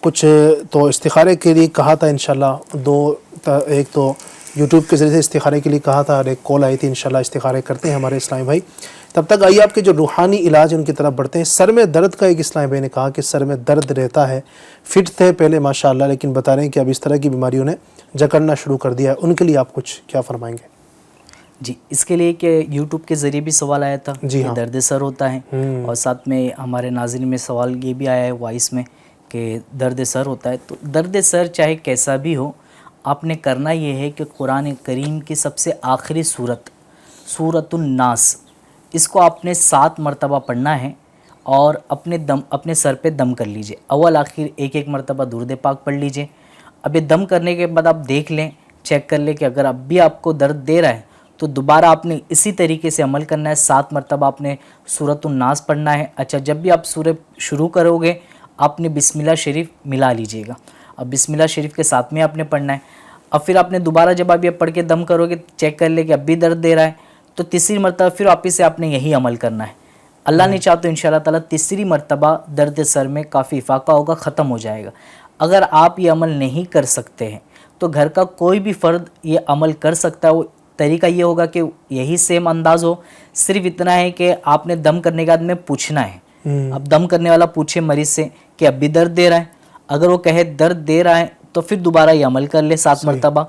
کچھ تو استخارے کے لیے کہا تھا انشاءاللہ، ایک تو یوٹیوب کے ذریعے سے استخارے کے لیے کہا تھا، اور ایک کال آئی تھی، انشاءاللہ استخارے کرتے ہیں ہمارے اسلامی بھائی۔ تب تک آئیے آپ کے جو روحانی علاج ان کی طرف بڑھتے ہیں۔ سر میں درد کا ایک اسلامی بھائی نے کہا کہ سر میں درد رہتا ہے، فٹ تھے پہلے ماشاءاللہ، لیکن بتا رہے ہیں کہ اب اس طرح کی بیماریوں نے جکڑنا شروع کر دیا ہے، ان کے لیے آپ کچھ کیا فرمائیں گے؟ جی، اس کے لیے کہ یوٹیوب کے ذریعے بھی سوال آیا تھا جی کہ ہاں، درد سر ہوتا ہے، اور ساتھ میں ہمارے ناظرین میں سوال یہ بھی آیا ہے وائس میں کہ درد سر ہوتا ہے۔ تو درد سر چاہے کیسا بھی ہو، آپ نے کرنا یہ ہے کہ قرآن کریم کی سب سے آخری سورۃ الناس، اس کو آپ نے 7 مرتبہ پڑھنا ہے، اور اپنے سر پہ دم کر لیجئے، اول آخر ایک مرتبہ درود پاک پڑھ لیجئے۔ اب یہ دم کرنے کے بعد آپ دیکھ لیں، چیک کر لیں کہ اگر اب بھی آپ کو درد دے رہا ہے تو دوبارہ آپ نے اسی طریقے سے عمل کرنا ہے، 7 مرتبہ آپ نے سورۃ الناس پڑھنا ہے۔ اچھا، جب بھی آپ سورہ شروع کرو گے آپ نے بسم اللہ شریف ملا لیجئے گا، اب بسم اللہ شریف کے ساتھ میں آپ نے پڑھنا ہے۔ اب پھر آپ نے دوبارہ جب آپ یہ پڑھ کے دم کرو گے، چیک کر لیں کہ اب بھی درد دے رہا ہے، تو تیسری مرتبہ پھر واپس سے آپ نے یہی عمل کرنا ہے۔ اللہ نے چاہا تو انشاءاللہ تعالیٰ تیسری مرتبہ درد سر میں کافی افاقہ ہوگا، ختم ہو جائے گا۔ اگر آپ یہ عمل نہیں کر سکتے ہیں تو گھر کا کوئی بھی فرد یہ عمل کر سکتا ہے۔ وہ طریقہ یہ ہوگا کہ یہی سیم انداز ہو، صرف اتنا ہے کہ آپ نے دم کرنے کے بعد میں پوچھنا ہے، اب دم کرنے والا پوچھے مریض سے کہ اب بھی درد دے رہا ہے، اگر وہ کہے درد دے رہا ہے تو پھر دوبارہ یہ عمل کر لے 7 مرتبہ،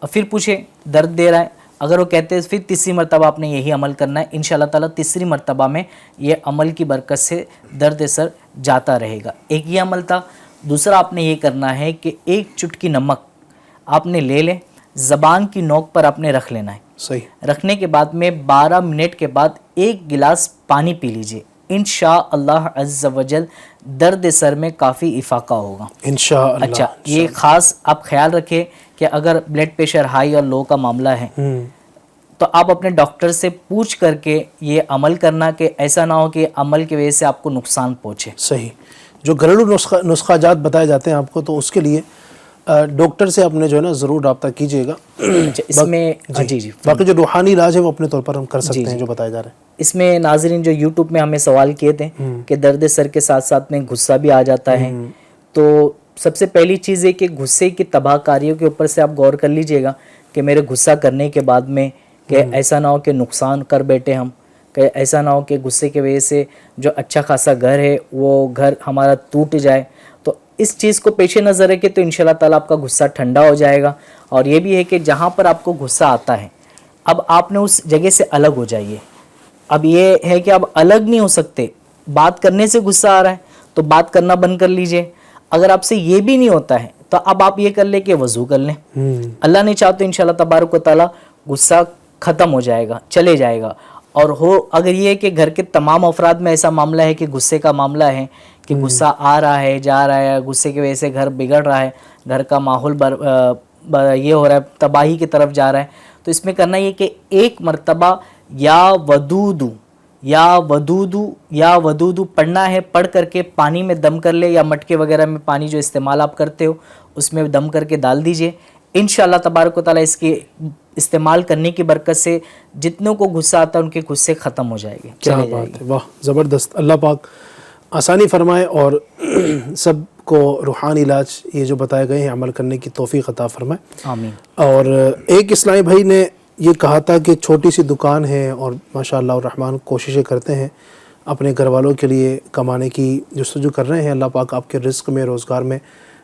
اور پھر پوچھے درد دے رہا ہے، اگر وہ کہتے ہیں پھر تیسری مرتبہ آپ نے یہی عمل کرنا ہے، انشاءاللہ تعالیٰ تیسری مرتبہ میں یہ عمل کی برکت سے درد سر جاتا رہے گا۔ ایک یہ عمل تھا۔ دوسرا آپ نے یہ کرنا ہے کہ ایک چٹکی نمک آپ نے لے لیں، زبان کی نوک پر آپ نے رکھ لینا ہے، صحیح، رکھنے کے بعد میں 12 منٹ کے بعد 1 گلاس پانی پی لیجئے، انشاءاللہ عز و جل درد سر میں کافی افاقہ ہوگا انشاءاللہ۔ اچھا، یہ خاص آپ خیال رکھیں کہ اگر بلڈ پریشر ہائی اور لو کا معاملہ ہے تو آپ اپنے ڈاکٹر سے پوچھ کر کے یہ عمل کرنا، کہ ایسا نہ ہو کہ عمل کی وجہ سے آپ کو نقصان پہنچے۔ صحیح، جو گھریلو نسخہ جات بتائے جاتے ہیں آپ کو، تو اس کے لیے ڈاکٹر سے اپنے جو ہے نا ضرور رابطہ کیجیے گا۔ اچھا، اس میں جی باقی جو روحانی علاج ہے وہ اپنے طور پر ہم کر سکتے ہیں جو بتائے جا رہے ہیں۔ اس میں ناظرین جو یوٹیوب میں ہمیں سوال کیے تھے کہ درد سر کے ساتھ ساتھ میں غصہ بھی آ جاتا ہے، تو سب سے پہلی چیز ہے کہ غصے کی تباہ کاریوں کے اوپر سے آپ غور کر لیجئے گا کہ میرے غصہ کرنے کے بعد میں کہ ایسا نہ ہو کہ نقصان کر بیٹھے ہم، کہ ایسا نہ ہو کہ غصے کی وجہ سے جو اچھا خاصا گھر ہے وہ گھر ہمارا ٹوٹ جائے۔ تو اس چیز کو پیش نظر رکھے تو انشاءاللہ تعالیٰ آپ کا غصہ ٹھنڈا ہو جائے گا۔ اور یہ بھی ہے کہ جہاں پر آپ کو غصہ آتا ہے اب آپ نے اس جگہ سے الگ ہو جائیے۔ اب یہ ہے کہ اب الگ نہیں ہو سکتے، بات کرنے سے غصہ آ رہا ہے تو بات کرنا بند کر لیجئے۔ اگر آپ سے یہ بھی نہیں ہوتا ہے تو اب آپ یہ کر لیں کہ وضو کر لیں، اللہ نے چاہا تو انشاءاللہ تبارک و تعالیٰ غصہ ختم ہو جائے گا، چلے جائے گا۔ اور اگر یہ ہے کہ گھر کے تمام افراد میں ایسا معاملہ ہے کہ غصے کا معاملہ ہے کہ غصہ آ رہا ہے جا رہا ہے، غصے کی وجہ سے گھر بگڑ رہا ہے، گھر کا ماحول یہ ہو رہا ہے، تباہی کی طرف جا رہا ہے، تو اس میں کرنا یہ کہ 1 مرتبہ یا ودودو یا ودودو یا ودودو پڑھنا ہے، پڑھ کر کے پانی میں دم کر لے، یا مٹکے وغیرہ میں پانی جو استعمال آپ کرتے ہو اس میں دم کر کے ڈال دیجئے۔ انشاءاللہ تبارک و تعالیٰ اس کی استعمال کرنے کی برکت سے جتنوں کو غصہ آتا ہے ان کے غصے ختم ہو جائے گے۔ کیا بات ہے، واہ زبردست، اللہ پاک آسانی فرمائے اور سب کو روحانی علاج یہ جو بتائے گئے ہیں عمل کرنے کی توفیق عطا فرمائے، آمین۔ اور ایک اسلامی بھائی نے یہ کہا تھا کہ چھوٹی سی دکان ہے اور ماشاءاللہ الرحمن کوششیں کرتے ہیں اپنے گھر والوں کے لیے کمانے کی جستجو کر رہے ہیں، اللہ پاک آپ کے رزق میں، روزگار میں،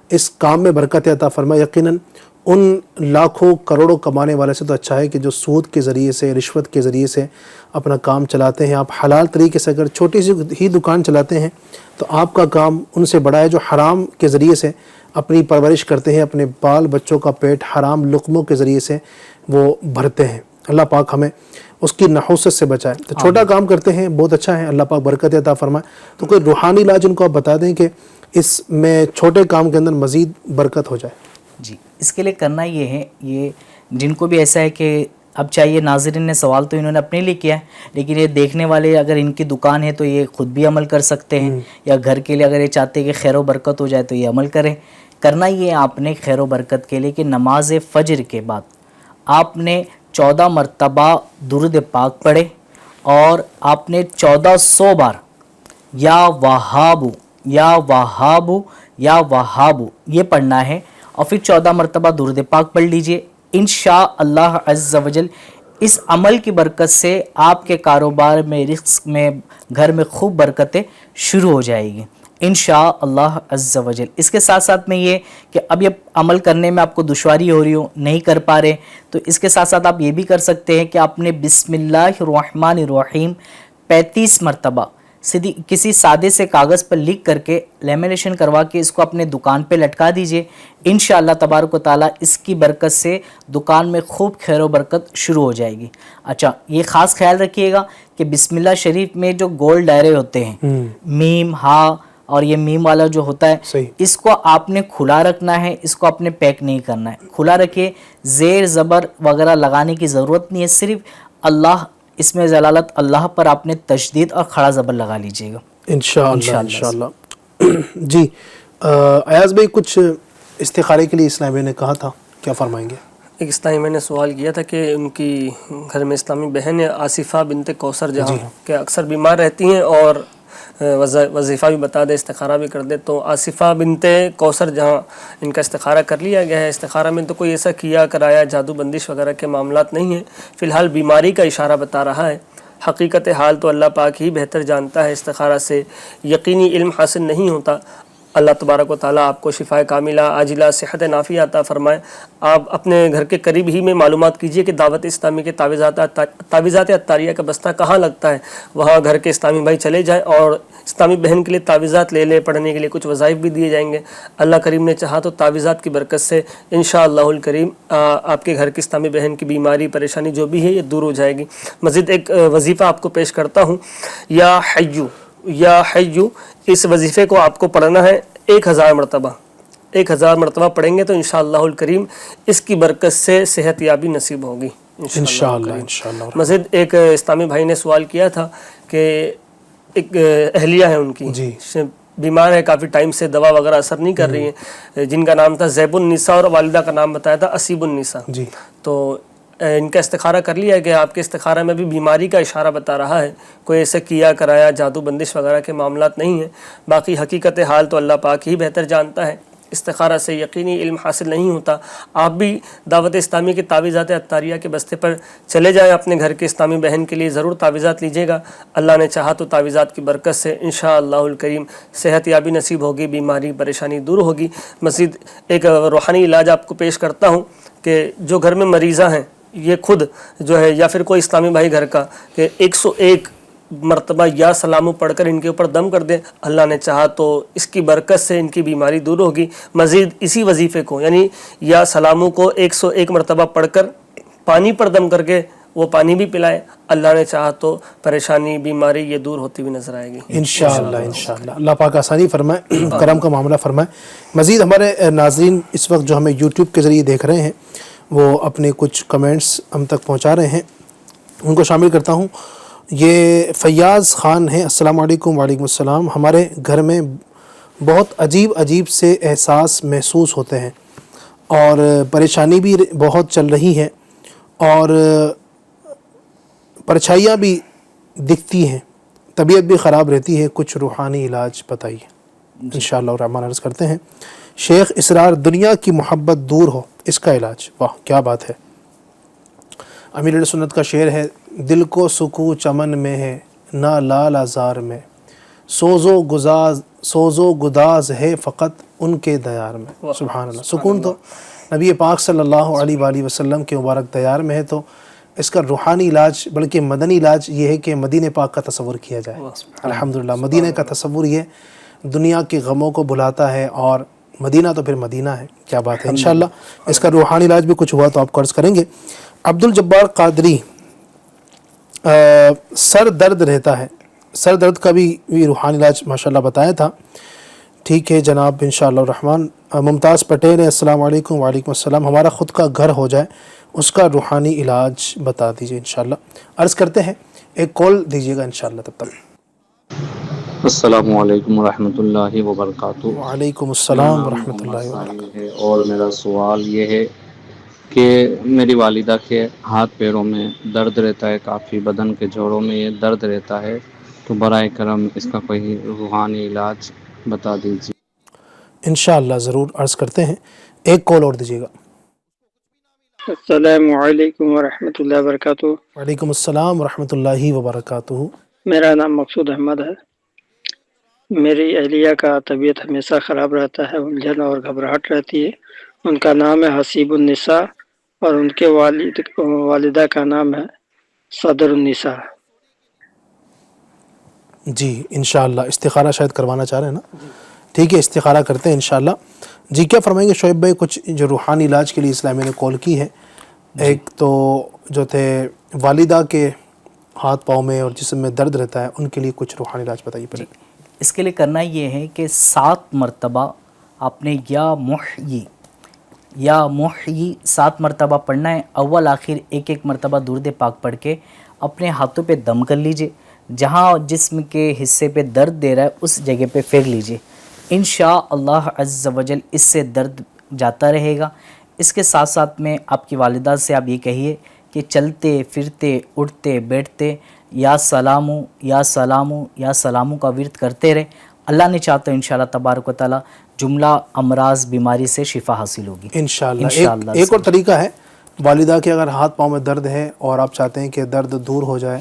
اس کام میں برکت عطا فرمائے۔ یقیناً ان لاکھوں کروڑوں کمانے والے سے تو اچھا ہے کہ جو سود کے ذریعے سے، رشوت کے ذریعے سے اپنا کام چلاتے ہیں۔ آپ حلال طریقے سے اگر چھوٹی سی ہی دکان چلاتے ہیں تو آپ کا کام ان سے بڑا ہے جو حرام کے ذریعے سے اپنی پرورش کرتے ہیں، اپنے بال بچوں کا پیٹ حرام لقموں کے ذریعے سے وہ بھرتے ہیں۔ اللہ پاک ہمیں اس کی نحوست سے بچائے۔ تو چھوٹا کام کرتے ہیں، بہت اچھا ہے، اللہ پاک برکت عطا فرمائے۔ تو کوئی روحانی علاج ان کو آپ بتا دیں کہ اس میں چھوٹے کام کے اندر مزید برکت ہو جائے۔ جی، اس کے لیے کرنا یہ ہے، یہ جن کو بھی ایسا ہے کہ اب چاہیے، ناظرین نے سوال تو انہوں نے اپنے لیے کیا ہے، لیکن یہ دیکھنے والے اگر ان کی دکان ہے تو یہ خود بھی عمل کر سکتے ہیں، یا گھر کے لیے اگر یہ چاہتے ہیں کہ خیر و برکت ہو جائے تو یہ عمل کریں۔ کرنا یہ ہے آپ نے خیر و برکت کے لیے کہ نماز فجر کے بعد آپ نے 14 مرتبہ درود پاک پڑھے، اور آپ نے 1400 بار یا وہابو یا وہابو یا وہابو یہ پڑھنا ہے، اور پھر 14 مرتبہ درود پاک پڑھ لیجئے۔ انشاءاللہ عز و جل اس عمل کی برکت سے آپ کے کاروبار میں، رزق میں، گھر میں خوب برکتیں شروع ہو جائے گی انشاءاللہ عز و جل۔ اس کے ساتھ ساتھ میں یہ کہ اب یہ عمل کرنے میں آپ کو دشواری ہو رہی ہو، نہیں کر پا رہے، تو اس کے ساتھ ساتھ آپ یہ بھی کر سکتے ہیں کہ آپ نے بسم اللہ الرحمن الرحیم 35 مرتبہ کسی سادے سے کاغذ پر لکھ کر کے لیمینیشن کروا کے اس کو اپنے دکان پہ لٹکا دیجئے۔ انشاءاللہ تبارک و تعالیٰ اس کی برکت سے دکان میں خوب خیر و برکت شروع ہو جائے گی۔ اچھا، یہ خاص خیال رکھیے گا کہ بسم اللہ شریف میں جو گول دائرے ہوتے ہیں، میم، ہا اور یہ میم والا جو ہوتا ہے، اس کو آپ نے کھلا رکھنا ہے، اس کو آپ نے پیک نہیں کرنا ہے، کھلا رکھیے، زیر زبر وغیرہ لگانے کی ضرورت نہیں ہے، صرف اللہ، اس میں ضلالت اللہ پر آپ نے تشدید اور کھڑا زبر لگا لیجئے گا انشاءاللہ۔ جی ایاز بھائی، کچھ استخارے کے لیے اسلامی نے کہا تھا، کیا فرمائیں گے؟ ایک اسلامی میں نے سوال کیا تھا کہ ان کی گھر میں اسلامی بہن ہے آصفہ بنت کوثر جہاں کہ اکثر بیمار رہتی ہیں اور وظیفہ بھی بتا دے، استخارہ بھی کر دے، تو آصفہ بنت کوثر جہاں ان کا استخارہ کر لیا گیا ہے، استخارہ میں تو کوئی ایسا کیا کرایا جادو بندش وغیرہ کے معاملات نہیں ہیں، فی الحال بیماری کا اشارہ بتا رہا ہے۔ حقیقت حال تو اللہ پاک ہی بہتر جانتا ہے، استخارہ سے یقینی علم حاصل نہیں ہوتا، اللہ تبارک و تعالیٰ آپ کو شفا کاملہ عاجلہ صحت نافیہ عطا فرمائے. آپ اپنے گھر کے قریب ہی میں معلومات کیجئے کہ دعوت اسلامی کے تعویذات عطاریہ کا بستہ کہاں لگتا ہے. وہاں گھر کے اسلامی بھائی چلے جائیں اور اسلامی بہن کے لیے تعویذات لے لیں. پڑھنے کے لیے کچھ وظائف بھی دیے جائیں گے. اللہ کریم نے چاہا تو تعویذات کی برکت سے انشاءاللہ الکریم آپ کے گھر کی اسلامی بہن کی بیماری پریشانی جو بھی ہے یہ دور ہو جائے گی. مزید ایک وظیفہ آپ کو پیش کرتا ہوں. یا حیو یا حیو، اس وظیفے کو آپ کو پڑھنا ہے 1000 مرتبہ. 1000 مرتبہ پڑھیں گے تو انشاءاللہ الکریم اس کی برکت سے صحت یابی نصیب ہوگی انشاءاللہ. مزید ایک اسلامی بھائی نے سوال کیا تھا کہ ایک اہلیہ ہے ان کی بیمار ہے کافی ٹائم سے، دوا وغیرہ اثر نہیں کر رہی ہیں، جن کا نام تھا زیب النساء اور والدہ کا نام بتایا تھا اسیب النساء. تو ان کا استخارہ کر لیا کہ آپ کے استخارہ میں بھی بیماری کا اشارہ بتا رہا ہے. کوئی ایسے کیا کرایا جادو بندش وغیرہ کے معاملات نہیں ہیں. باقی حقیقت حال تو اللہ پاک ہی بہتر جانتا ہے. استخارہ سے یقینی علم حاصل نہیں ہوتا. آپ بھی دعوت اسلامی کے تعویذات عطاریہ کے بستے پر چلے جائیں. اپنے گھر کے اسلامی بہن کے لیے ضرور تعویذات لیجیے گا. اللہ نے چاہا تو تعویذات کی برکت سے انشاءاللہ الکریم صحت یابی نصیب ہوگی، بیماری پریشانی دور ہوگی. مزید ایک روحانی علاج آپ کو پیش کرتا ہوں کہ جو گھر میں مریضہ ہیں یہ خود جو ہے یا پھر کوئی اسلامی بھائی گھر کا کہ 101 مرتبہ یا سلامو پڑھ کر ان کے اوپر دم کر دیں. اللہ نے چاہا تو اس کی برکت سے ان کی بیماری دور ہوگی. مزید اسی وظیفے کو یعنی یا سلامو کو 101 مرتبہ پڑھ کر پانی پر دم کر کے وہ پانی بھی پلائے. اللہ نے چاہا تو پریشانی بیماری یہ دور ہوتی ہوئی نظر آئے گی انشاءاللہ. اللہ پاک آسانی فرمائے، کرم کا معاملہ فرمائے. مزید ہمارے ناظرین اس وقت جو ہمیں یوٹیوب کے ذریعے دیکھ رہے ہیں وہ اپنے کچھ کمنٹس ہم تک پہنچا رہے ہیں، ان کو شامل کرتا ہوں. یہ فیاض خان ہیں. السلام علیکم. وعلیکم السلام. ہمارے گھر میں بہت عجیب سے احساس محسوس ہوتے ہیں اور پریشانی بھی بہت چل رہی ہے اور پرچھائیاں بھی دکھتی ہیں، طبیعت بھی خراب رہتی ہے. کچھ روحانی علاج بتائیے. انشاءاللہ الرحمن عرض کرتے ہیں. شیخ اسرار، دنیا کی محبت دور ہو، اس کا علاج. واہ کیا بات ہے. امیر علیہ سنت کا شعر ہے، دل کو سکو چمن میں ہے نہ لال آزار میں، سوز و گداز ہے فقط ان کے دیار میں. سبحان اللہ. سکون تو نبی پاک صلی اللہ علیہ وآلہ وسلم کے مبارک دیار میں ہے. تو اس کا روحانی علاج بلکہ مدنی علاج یہ ہے کہ مدینہ پاک کا تصور کیا جائے. الحمدللہ مدینہ کا تصور یہ دنیا کے غموں کو بھلاتا ہے اور مدینہ تو پھر مدینہ ہے. کیا بات ہے. انشاءاللہ اس کا روحانی علاج بھی کچھ ہوا تو آپ قرض کریں گے. عبد الجبار قادری، سر درد رہتا ہے، سر درد کا بھی روحانی علاج ماشاءاللہ بتایا تھا. ٹھیک ہے جناب انشاءاللہ الرحمن. ممتاز پٹیل ہے. السلام علیکم. وعلیکم السلام. ہمارا خود کا گھر ہو جائے اس کا روحانی علاج بتا دیجئے انشاءاللہ. عرض کرتے ہیں ایک کال دیجیے گا انشاءاللہ تب تک. السلام علیکم ورحمۃ اللہ وبرکاتہ. وعلیکم السلام ورحمۃ اللہ وبرکاتہ. اور میرا سوال یہ ہے کہ میری والدہ کے ہاتھ پیروں میں درد رہتا ہے، کافی بدن کے جوڑوں میں یہ درد رہتا ہے، تو برائے کرم اس کا کوئی روحانی علاج بتا دیجیے. انشاءاللہ ضرور عرض کرتے ہیں. ایک کال اور دیجیے گا. السلام علیکم ورحمۃ اللہ وبرکاتہ. وعلیکم السلام ورحمۃ اللہ وبرکاتہ. میرا نام مقصود احمد ہے. میری اہلیہ کا طبیعت ہمیشہ خراب رہتا ہے، الجھن اور گھبراہٹ رہتی ہے. ان کا نام ہے حسیب النساء اور ان کے والدہ کا نام ہے صدر النساء. جی انشاءاللہ استخارہ شاید کروانا چاہ رہے ہیں نا. ٹھیک ہے استخارہ کرتے ہیں انشاءاللہ. جی کیا فرمائیں گے شعیب بھائی؟ کچھ جو روحانی علاج کے لیے اسلامی نے کال کی ہے، ایک تو جو تھے والدہ کے ہاتھ پاؤں میں اور جسم میں درد رہتا ہے، ان کے لیے کچھ روحانی علاج بتائیے پہلے. اس کے لیے کرنا یہ ہے کہ 7 مرتبہ آپ نے یا محیی 7 مرتبہ پڑھنا ہے. اول آخر ایک مرتبہ درود پاک پڑھ کے اپنے ہاتھوں پہ دم کر لیجئے. جہاں جسم کے حصے پہ درد دے رہا ہے اس جگہ پہ پھیر لیجئے. انشاءاللہ عز و جل اس سے درد جاتا رہے گا. اس کے ساتھ ساتھ میں آپ کی والدہ سے آپ یہ کہیے کہ چلتے پھرتے اٹھتے بیٹھتے یا سلامو یا سلامو یا سلامو کا ورد کرتے رہے. اللہ نے چاہتا ہے انشاءاللہ تبارک و تعالی جملہ امراض بیماری سے شفا حاصل ہوگی انشاءاللہ. ایک اور طریقہ ہے، والدہ کے اگر ہاتھ پاؤں میں درد ہے اور آپ چاہتے ہیں کہ درد دور ہو جائے،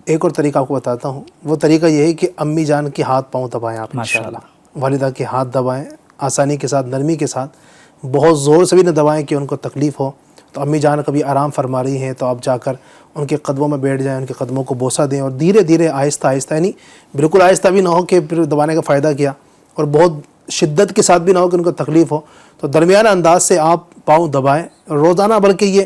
ایک اور طریقہ آپ کو بتاتا ہوں. وہ طریقہ یہ ہے کہ امی جان کے ہاتھ پاؤں دبائیں آپ انشاءاللہ. والدہ کے ہاتھ دبائیں، آسانی کے ساتھ، نرمی کے ساتھ، بہت زور سے بھی نہ دبائیں کہ ان کو تکلیف ہو. تو امی جان کبھی آرام فرما رہی ہیں تو آپ جا کر ان کے قدموں میں بیٹھ جائیں، ان کے قدموں کو بوسہ دیں، اور دھیرے دھیرے آہستہ آہستہ، یعنی بالکل آہستہ بھی نہ ہو کہ پھر دبانے کا فائدہ کیا، اور بہت شدت کے ساتھ بھی نہ ہو کہ ان کو تکلیف ہو. تو درمیانہ انداز سے آپ پاؤں دبائیں روزانہ. بلکہ یہ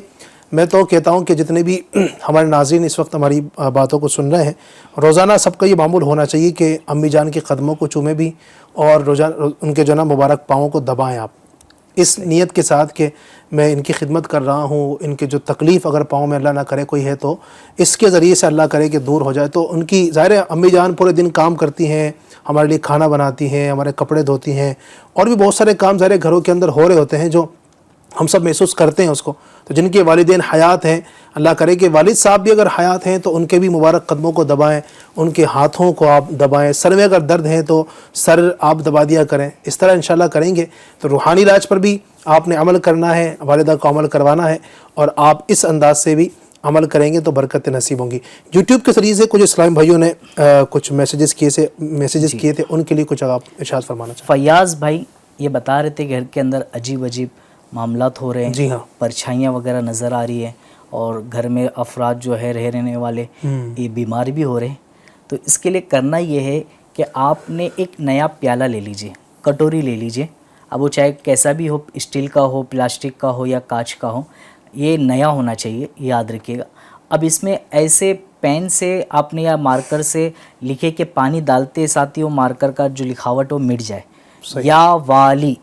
میں تو کہتا ہوں کہ جتنے بھی ہمارے ناظرین اس وقت ہماری باتوں کو سن رہے ہیں، روزانہ سب کا یہ معمول ہونا چاہیے کہ امی جان کے قدموں کو چومیں بھی، اور روزانہ ان کے جو نا مبارک پاؤں کو دبائیں آپ، اس نیت کے ساتھ کہ میں ان کی خدمت کر رہا ہوں. ان کے جو تکلیف اگر پاؤں میں اللہ نہ کرے کوئی ہے تو اس کے ذریعے سے اللہ کرے کہ دور ہو جائے. تو ان کی ظاہر امی جان پورے دن کام کرتی ہیں، ہمارے لیے کھانا بناتی ہیں، ہمارے کپڑے دھوتی ہیں، اور بھی بہت سارے کام ظاہر گھروں کے اندر ہو رہے ہوتے ہیں جو ہم سب محسوس کرتے ہیں اس کو. تو جن کے والدین حیات ہیں، اللہ کرے کہ والد صاحب بھی اگر حیات ہیں تو ان کے بھی مبارک قدموں کو دبائیں، ان کے ہاتھوں کو آپ دبائیں. سر میں اگر درد ہے تو سر آپ دبا دیا کریں. اس طرح انشاءاللہ کریں گے تو روحانی علاج پر بھی آپ نے عمل کرنا ہے، والدہ کو عمل کروانا ہے، اور آپ اس انداز سے بھی عمل کریں گے تو برکت نصیب ہوں گی. یوٹیوب کے ذریعے سے کچھ اسلامی بھائیوں نے کچھ میسیجز کیے تھے، ان کے لیے کچھ آپ ارشاد فرمانا چاہیں. فیاض بھائی یہ بتا رہے تھے گھر کے اندر عجیب عجیب معاملات ہو رہے ہیں. جی ہاں. پرچھائیاں وغیرہ نظر آ رہی ہیں، اور گھر میں افراد جو ہے رہنے والے یہ بیمار بھی ہو رہے ہیں. تو اس کے لیے کرنا یہ ہے کہ آپ نے ایک نیا پیالہ لے لیجئے، کٹوری لے لیجئے. اب وہ چاہے کیسا بھی ہو، اسٹیل کا ہو، پلاسٹک کا ہو یا کانچ کا ہو، یہ نیا ہونا چاہیے، یاد رکھیے گا. اب اس میں ایسے پین سے آپ نے یا مارکر سے لکھے کہ پانی ڈالتے ساتھ ہی وہ مارکر کا جو لکھاوٹ وہ مٹ جائے. یا والی،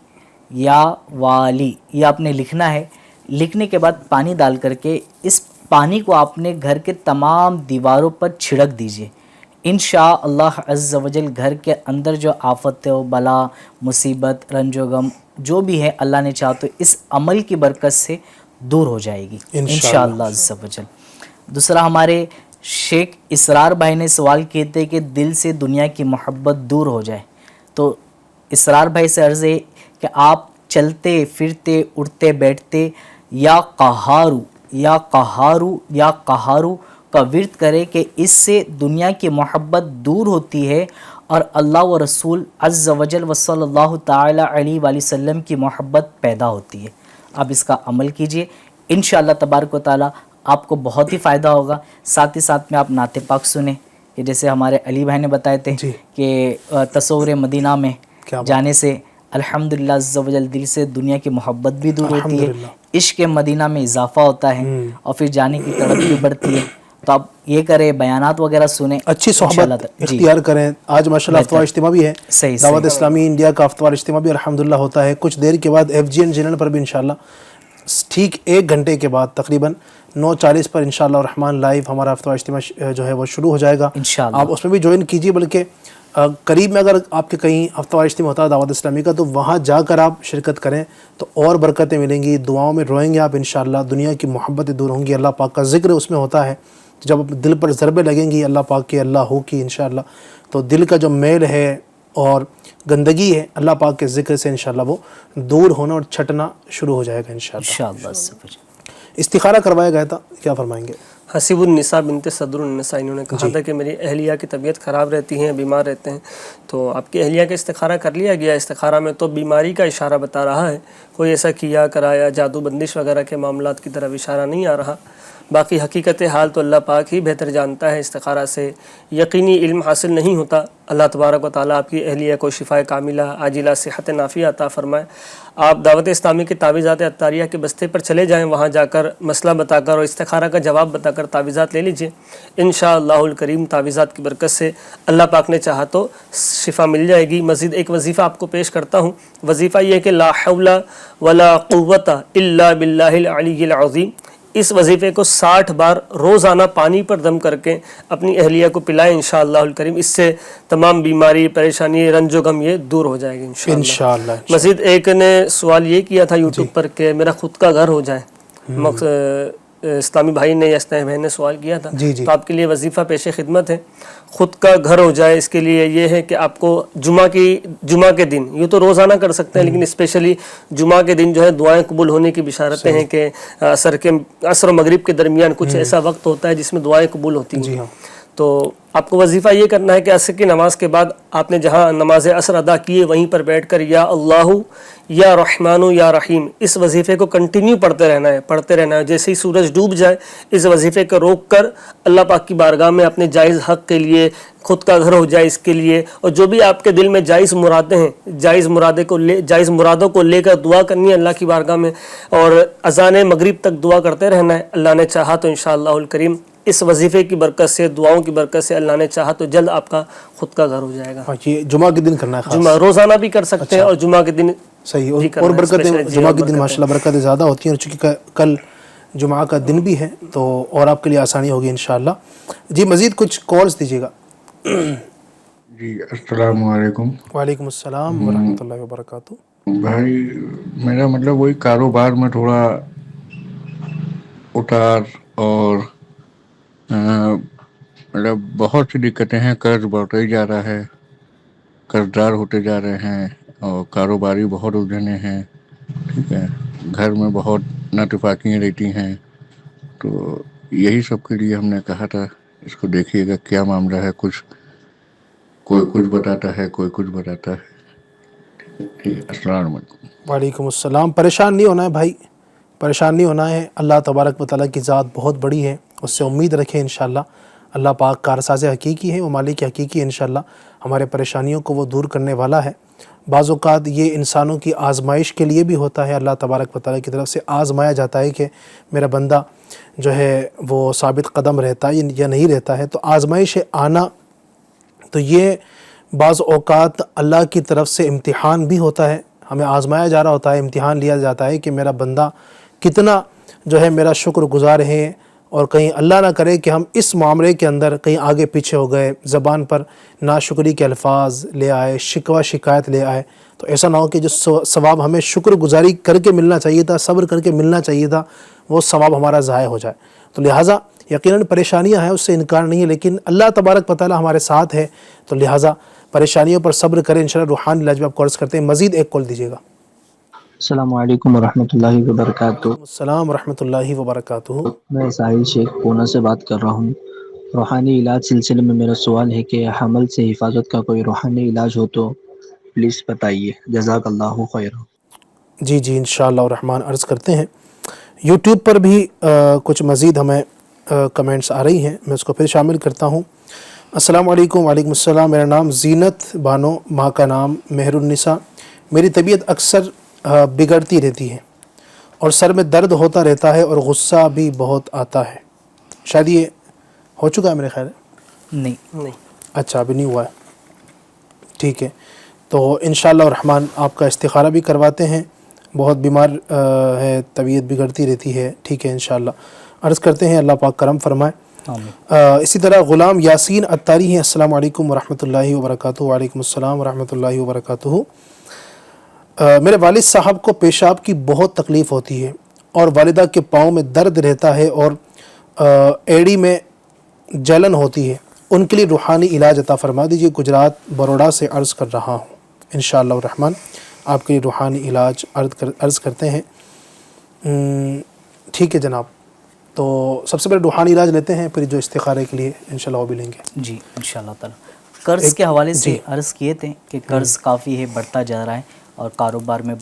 یا والی، یہ آپ نے لکھنا ہے. لکھنے کے بعد پانی ڈال کر کے اس پانی کو آپ نے گھر کے تمام دیواروں پر چھڑک دیجئے. انشاءاللہ عز و جل گھر کے اندر جو آفت و بلا، مصیبت، رنج و غم جو بھی ہے، اللہ نے چاہا تو اس عمل کی برکت سے دور ہو جائے گی انشاءاللہ عز و جل. دوسرا ہمارے شیخ اسرار بھائی نے سوال کیے تھے کہ دل سے دنیا کی محبت دور ہو جائے. تو اسرار بھائی سے عرض ہے کہ آپ چلتے پھرتے اٹھتے بیٹھتے یا قہارو یا قہارو یا قہارو کا ورد کرے کہ اس سے دنیا کی محبت دور ہوتی ہے اور اللہ و رسول عز و جل و صلی اللہ تعالی علیہ وآلہ وسلم کی محبت پیدا ہوتی ہے. آپ اس کا عمل کیجئے، انشاءاللہ تبارک و تعالی آپ کو بہت ہی فائدہ ہوگا. ساتھ ہی ساتھ میں آپ نعت پاک سنیں کہ جیسے ہمارے علی بھائی نے بتائے تھے کہ تصور مدینہ میں جانے سے الحمدللہ عز و جل دل سے دنیا کی محبت بھی دور ہوتی ہے، عشق مدینہ میں اضافہ ہوتا ہے، اور پھر جانے کی تڑپ بھی بڑھتی ہے. تو آپ یہ کریں، بیانات وغیرہ سنیں، اچھی صحبت اختیار کریں. آج ماشاءاللہ افطار اجتماع بھی ہے، دعوت اسلامی انڈیا کا افطار اجتماع بھی الحمدللہ ہوتا ہے. کچھ دیر کے بعد FGN چینل پر بھی انشاءاللہ ٹھیک 1 گھنٹے کے بعد تقریباً 9:40 پر انشاءاللہ الرحمن لائیو ہمارا افطار اجتماع جو ہے وہ شروع ہو جائے گا. آپ اس میں بھی جوائن کیجیے. بلکہ قریب میں اگر آپ کے کہیں افطار اجتماع ہوتا ہے دعوت اسلامی کا تو وہاں جا کر آپ شرکت کریں تو اور برکتیں ملیں گی. دعاؤں میں روئیں گے آپ انشاءاللہ، دنیا کی محبتیں دور ہوں گی. اللہ پاک کا ذکر اس میں ہوتا ہے. جب دل پر ضربیں لگیں گی اللہ پاک کے، اللہ ہو کی انشاءاللہ، تو دل کا جو میل ہے اور گندگی ہے اللہ پاک کے ذکر سے انشاءاللہ وہ دور ہونا اور چھٹنا شروع ہو جائے گا انشاءاللہ. استخارہ کروایا گیا تھا، کیا فرمائیں گے؟ حسیب النساء بنت صدر النساء انہوں نے کہا تھا کہ میری اہلیہ کی طبیعت خراب رہتی ہیں، بیمار رہتے ہیں، تو آپ کی اہلیہ کا استخارہ کر لیا گیا. استخارہ میں تو بیماری کا اشارہ بتا رہا ہے، کوئی ایسا کیا کرایا جادو بندش وغیرہ کے معاملات کی طرف اشارہ نہیں آ رہا. باقی حقیقت حال تو اللہ پاک ہی بہتر جانتا ہے. استخارہ سے یقینی علم حاصل نہیں ہوتا. اللہ تبارک و تعالیٰ آپ کی اہلیہ کو شفاء کاملہ عاجلہ صحت نافیہ عطا فرمائے. آپ دعوت اسلامی کے تعویذات عطاریہ کے بستے پر چلے جائیں، وہاں جا کر مسئلہ بتا کر اور استخارہ کا جواب بتا کر تعویذات لے لیجئے. انشاءاللہ الکریم تعویذات کی برکت سے اللہ پاک نے چاہا تو شفا مل جائے گی. مزید ایک وظیفہ آپ کو پیش کرتا ہوں. وظیفہ یہ ہے کہ لا حول ولا قوت الا باللہ العلی العظیم. اس وظیفے کو 60 بار روزانہ پانی پر دم کر کے اپنی اہلیہ کو پلائیں انشاءاللہ الکریم. اس سے تمام بیماری، پریشانی، رنج و غم یہ دور ہو جائے گی انشاءاللہ. مزید ایک نے سوال یہ کیا تھا یوٹیوب پر کہ میرا خود کا گھر ہو جائے. اسلامی بھائی نے یا اسلامی بہن نے سوال کیا تھا، تو آپ کے لیے وظیفہ پیش خدمت ہے. خود کا گھر ہو جائے، اس کے لیے یہ ہے کہ آپ کو جمعہ کے دن، یہ تو روزانہ کر سکتے ہیں لیکن اسپیشلی جمعہ کے دن جو ہے دعائیں قبول ہونے کی بشارتیں ہیں کہ عصر و مغرب کے درمیان کچھ ایسا وقت ہوتا ہے جس میں دعائیں قبول ہوتی ہیں. تو آپ کو وظیفہ یہ کرنا ہے کہ عصر کی نماز کے بعد آپ نے جہاں نماز عصر ادا کی ہے وہیں پر بیٹھ کر یا اللہ یا رحمان یا رحیم اس وظیفے کو کنٹینیو پڑھتے رہنا ہے. جیسے ہی سورج ڈوب جائے اس وظیفے کو روک کر اللہ پاک کی بارگاہ میں اپنے جائز حق کے لیے، خود کا گھر ہو جائے اس کے لیے، اور جو بھی آپ کے دل میں جائز مرادیں ہیں جائز مرادوں کو لے کر دعا کرنی ہے اللہ کی بارگاہ میں، اور اذان مغرب تک دعا کرتے رہنا ہے. اللہ نے چاہا تو انشاءاللہ الکریم اس وظیفے کی برکت سے، دعاؤں کی برکت سے اللہ نے چاہا تو جلد آپ کا خود کا گھر ہو جائے گا. یہ جمعہ کے دن کرنا ہے، جمعہ روزانہ بھی کر سکتے ہیں اور جمعہ کے دن صحیح. اور برکتیں جمعہ کے دن ماشاءاللہ برکتیں زیادہ ہوتی ہیں، اور چونکہ کل جمعہ کا دن بھی ہے تو اور آپ کے لیے آسانی ہوگی انشاءاللہ. جی مزید کچھ کالز دیجیے گا. جی السلام علیکم. وعلیکم السلام ورحمۃ اللہ وبرکاتہ. بھائی میرا مطلب وہی کاروبار میں تھوڑا اتار اور مطلب بہت سی دقتیں ہیں، قرض بڑھتا ہی جا رہا ہے، قرضدار ہوتے جا رہے ہیں، اور کاروباری بہت الجھنے ہیں. ٹھیک ہے، گھر میں بہت ناتفاقیاں رہتی ہیں. تو یہی سب کے لیے ہم نے کہا تھا اس کو دیکھیے گا کیا معاملہ ہے. کوئی کچھ بتاتا ہے، کوئی کچھ بتاتا ہے. ٹھیک ہے، السلام علیکم. وعلیکم السلام. پریشان نہیں ہونا ہے بھائی، پریشان نہیں ہونا ہے. اللہ تبارک و تعالیٰ کی ذات بہت بڑی ہے، اس سے امید رکھیں انشاءاللہ. اللہ پاک کارساز حقیقی ہے، وہ مالک حقیقی ہے. انشاءاللہ ہمارے پریشانیوں کو وہ دور کرنے والا ہے. بعض اوقات یہ انسانوں کی آزمائش کے لیے بھی ہوتا ہے. اللہ تبارک و تعالیٰ کی طرف سے آزمایا جاتا ہے کہ میرا بندہ جو ہے وہ ثابت قدم رہتا ہے یا نہیں رہتا ہے. تو آزمائش آنا تو یہ بعض اوقات اللہ کی طرف سے امتحان بھی ہوتا ہے. ہمیں آزمایا جا رہا ہوتا ہے، امتحان لیا جاتا ہے کہ میرا بندہ کتنا جو ہے میرا شکر گزار ہے، اور کہیں اللہ نہ کرے کہ ہم اس معاملے کے اندر کہیں آگے پیچھے ہو گئے، زبان پر ناشکری کے الفاظ لے آئے، شکوہ شکایت لے آئے. تو ایسا نہ ہو کہ جو ثواب ہمیں شکر گزاری کر کے ملنا چاہیے تھا، صبر کر کے ملنا چاہیے تھا، وہ ثواب ہمارا ضائع ہو جائے. تو لہٰذا یقیناً پریشانیاں ہیں، اس سے انکار نہیں ہے، لیکن اللہ تبارک و تعالیٰ ہمارے ساتھ ہے. تو لہٰذا پریشانیوں پر صبر کریں انشاءاللہ. روحانی علاج آپ کورس کرتے ہیں. مزید ایک کال دیجیے گا. السلام علیکم ورحمۃ اللہ وبرکاتہ. السلام ورحمۃ اللہ وبرکاتہ. میں ساحل شیخ پونا سے بات کر رہا ہوں. روحانی علاج سلسلے میں میرا سوال ہے کہ حمل سے حفاظت کا کوئی روحانی علاج ہو تو پلیز بتائیے، جزاک اللہ خیر. جی انشاءاللہ الرحمن عرض کرتے ہیں. یوٹیوب پر بھی کچھ مزید ہمیں کمنٹس آ رہی ہیں، میں اس کو پھر شامل کرتا ہوں. السلام علیکم. وعلیکم السلام. میرا نام زینت بانو، ماں کا نام مہر النساء. میری طبیعت اکثر بگڑتی رہتی ہے اور سر میں درد ہوتا رہتا ہے اور غصہ بھی بہت آتا ہے. شاید یہ ہو چکا ہے میرے خیال ہے. نہیں. اچھا ابھی نہیں ہوا ہے. ٹھیک ہے، تو انشاءاللہ الرحمن آپ کا استخارہ بھی کرواتے ہیں. بہت بیمار ہے، طبیعت بگڑتی رہتی ہے. ٹھیک ہے انشاءاللہ عرض کرتے ہیں، اللہ پاک کرم فرمائے. اسی طرح غلام یاسین اتاری ہیں. السلام علیکم ورحمۃ اللہ وبرکاتہ. وعلیکم السلام ورحمۃ اللہ وبرکاتہ. میرے والد صاحب کو پیشاب کی بہت تکلیف ہوتی ہے اور والدہ کے پاؤں میں درد رہتا ہے اور ایڑی میں جلن ہوتی ہے. ان کے لیے روحانی علاج عطا فرما دیجیے. گجرات بروڑا سے عرض کر رہا ہوں. انشاءاللہ الرحمن آپ کے لیے روحانی علاج عرض کرتے ہیں. ٹھیک ہے جناب، تو سب سے پہلے روحانی علاج لیتے ہیں، پھر جو استخارے کے لیے انشاءاللہ وہ بھی لیں گے. جی انشاءاللہ تعالی. قرض کے حوالے سے عرض کیے تھے کہ قرض کافی ہے، بڑھتا جا رہا ہے اور کاروبار میں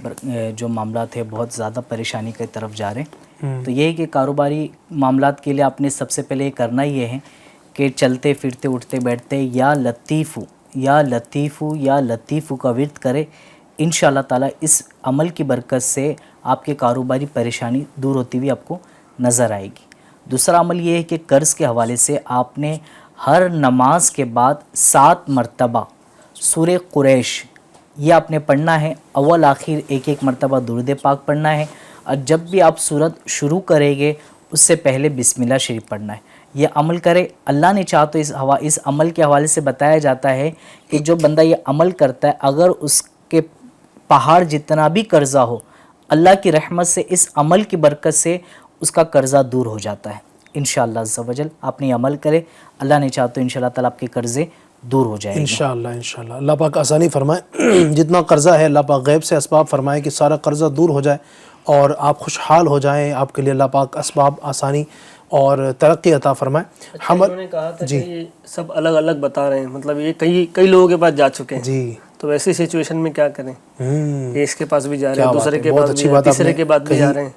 جو معاملات ہیں بہت زیادہ پریشانی کی طرف جا رہے ہیں. تو یہ ہے کہ کاروباری معاملات کے لیے آپ نے سب سے پہلے یہ کرنا یہ ہے کہ چلتے پھرتے اٹھتے بیٹھتے یا لطیفو یا لطیفو یا لطیفو کا ورد کرے. انشاءاللہ تعالیٰ اس عمل کی برکت سے آپ کے کاروباری پریشانی دور ہوتی ہوئی آپ کو نظر آئے گی. دوسرا عمل یہ ہے کہ قرض کے حوالے سے آپ نے ہر نماز کے بعد 7 مرتبہ سورہ قریش یہ آپ نے پڑھنا ہے. اول آخر ایک مرتبہ درود پاک پڑھنا ہے، اور جب بھی آپ سورت شروع کریں گے اس سے پہلے بسم اللہ شریف پڑھنا ہے. یہ عمل کرے. اللہ نے چاہا تو اس عمل کے حوالے سے بتایا جاتا ہے کہ جو بندہ یہ عمل کرتا ہے اگر اس کے پہاڑ جتنا بھی قرضہ ہو، اللہ کی رحمت سے اس عمل کی برکت سے اس کا قرضہ دور ہو جاتا ہے. انشاءاللہ عز و جل آپ نے یہ عمل کرے، اللہ نے چاہا تو انشاءاللہ تعالیٰ آپ کے قرضے دور ہو جائے گا. انشاءاللہ اللہ پاک آسانی فرمائے. جتنا قرضہ ہے اللہ پاک غیب سے اسباب فرمائے کہ سارا قرضہ دور ہو جائے اور آپ خوشحال ہو جائیں. آپ کے لیے اللہ پاک اسباب آسانی اور ترقی عطا فرمائے. انہوں نے کہا تھا کہ یہ سب الگ الگ بتا رہے ہیں, مطلب یہ کئی لوگوں کے پاس جا چکے ہیں جی, تو ایسی سچویشن میں کیا کریں؟ یہ اس کے پاس بھی جا رہے ہیں, دوسرے کے بہت پاس اچھی بھی, بات تیسرے کے بعد بھی جا رہے ہیں.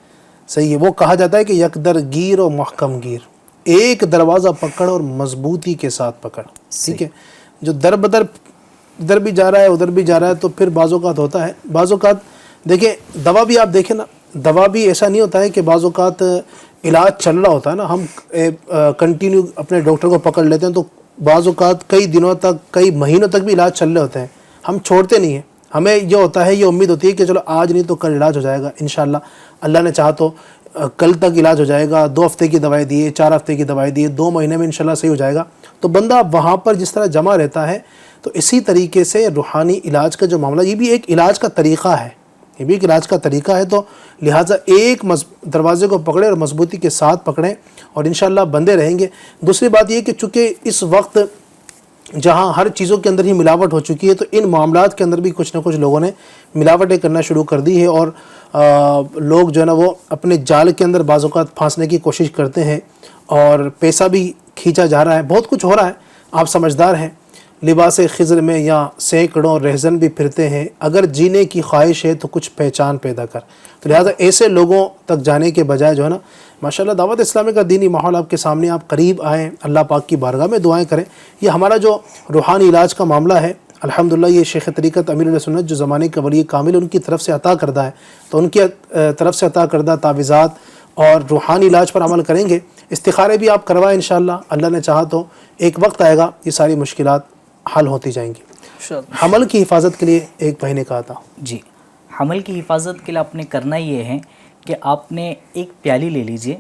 صحیح ہے, وہ کہا جاتا ہے کہ یک در گیر و محکم گیر, ایک دروازہ پکڑ اور مضبوطی کے ساتھ پکڑ. ٹھیک ہے, جو در بدر ادھر بھی جا رہا ہے ادھر بھی جا رہا ہے تو پھر بعض اوقات ہوتا ہے. بعض اوقات دیکھیں دوا بھی آپ دیکھیں نا, دوا بھی ایسا نہیں ہوتا ہے کہ بعض اوقات علاج چل رہا ہوتا ہے نا, ہم کنٹینیو اپنے ڈاکٹر کو پکڑ لیتے ہیں تو بعض اوقات کئی دنوں تک کئی مہینوں تک بھی علاج چل رہے ہوتے ہیں, ہم چھوڑتے نہیں ہیں. ہمیں یہ ہوتا ہے, یہ امید ہوتی ہے کہ چلو آج نہیں تو کل علاج ہو جائے گا انشاءاللہ, اللہ نے چاہا تو کل تک علاج ہو جائے گا, 2 ہفتے کی دوائی دیے, 4 ہفتے کی دوائی دیے, 2 مہینے میں انشاءاللہ صحیح ہو جائے گا. تو بندہ وہاں پر جس طرح جمع رہتا ہے تو اسی طریقے سے روحانی علاج کا جو معاملہ, یہ بھی ایک علاج کا طریقہ ہے, یہ بھی ایک علاج کا طریقہ ہے. تو لہٰذا ایک دروازے کو پکڑیں اور مضبوطی کے ساتھ پکڑیں اور انشاءاللہ بندے رہیں گے. دوسری بات یہ کہ چونکہ اس وقت جہاں ہر چیزوں کے اندر ہی ملاوٹ ہو چکی ہے تو ان معاملات کے اندر بھی کچھ نہ کچھ لوگوں نے ملاوٹیں کرنا شروع کر دی ہے, اور لوگ جو ہے نا وہ اپنے جال کے اندر بعض اوقات پھانسنے کی کوشش کرتے ہیں اور پیسہ بھی کھینچا جا رہا ہے, بہت کچھ ہو رہا ہے. آپ سمجھدار ہیں, لباس خضر میں یا سینکڑوں رہزن بھی پھرتے ہیں, اگر جینے کی خواہش ہے تو کچھ پہچان پیدا کر. تو لہٰذا ایسے لوگوں تک جانے کے بجائے جو ہے نا ماشاءاللہ دعوت اسلامی کا دینی ماحول آپ کے سامنے, آپ قریب آئیں, اللہ پاک کی بارگاہ میں دعائیں کریں. یہ ہمارا جو روحانی علاج کا معاملہ ہے الحمدللہ یہ شیخ طریقت امیر علیہ سنت جو زمانے کا ولی کامل ان کی طرف سے عطا کردہ ہے, تو ان کی طرف سے عطا کردہ تعویذات اور روحانی علاج پر عمل کریں گے. استخارے بھی آپ کروائیں انشاءاللہ, اللہ نے چاہا تو ایک وقت آئے گا یہ ساری مشکلات حل ہوتی جائیں گی. حمل کی حفاظت کے لیے ایک بھائی نے کہا تھا. جی, حمل کی حفاظت کے لیے آپ نے کرنا یہ ہے کہ آپ نے ایک پیالی لے لیجئے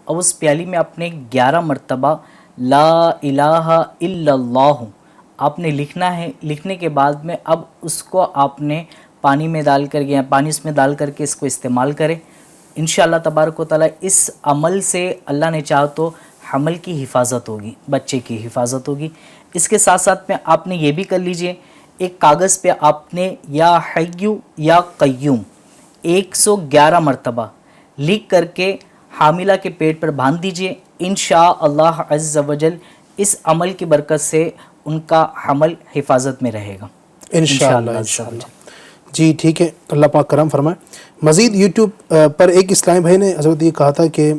اور اس پیالی میں آپ نے 11 مرتبہ لا الہ الا اللہ آپ نے لکھنا ہے. لکھنے کے بعد میں اب اس کو آپ نے پانی میں ڈال کر یا پانی اس میں ڈال کر کے اس کو استعمال کریں. انشاءاللہ تبارک و تعالیٰ اس عمل سے اللہ نے چاہا تو حمل کی حفاظت ہوگی, بچے کی حفاظت ہوگی. اس کے ساتھ ساتھ میں آپ نے یہ بھی کر لیجئے, ایک کاغذ پہ آپ نے یا حیّ یا قیوم 111 مرتبہ لکھ کر کے حاملہ کے پیٹ پر باندھ دیجئے. انشاءاللہ عز و جل اس عمل کی برکت سے ان کا حمل حفاظت میں رہے گا انشاءاللہ. جی ٹھیک ہے, اللہ پاک کرم فرمائے. مزید یوٹیوب پر ایک اسلامی بھائی نے حضرت یہ کہا تھا کہ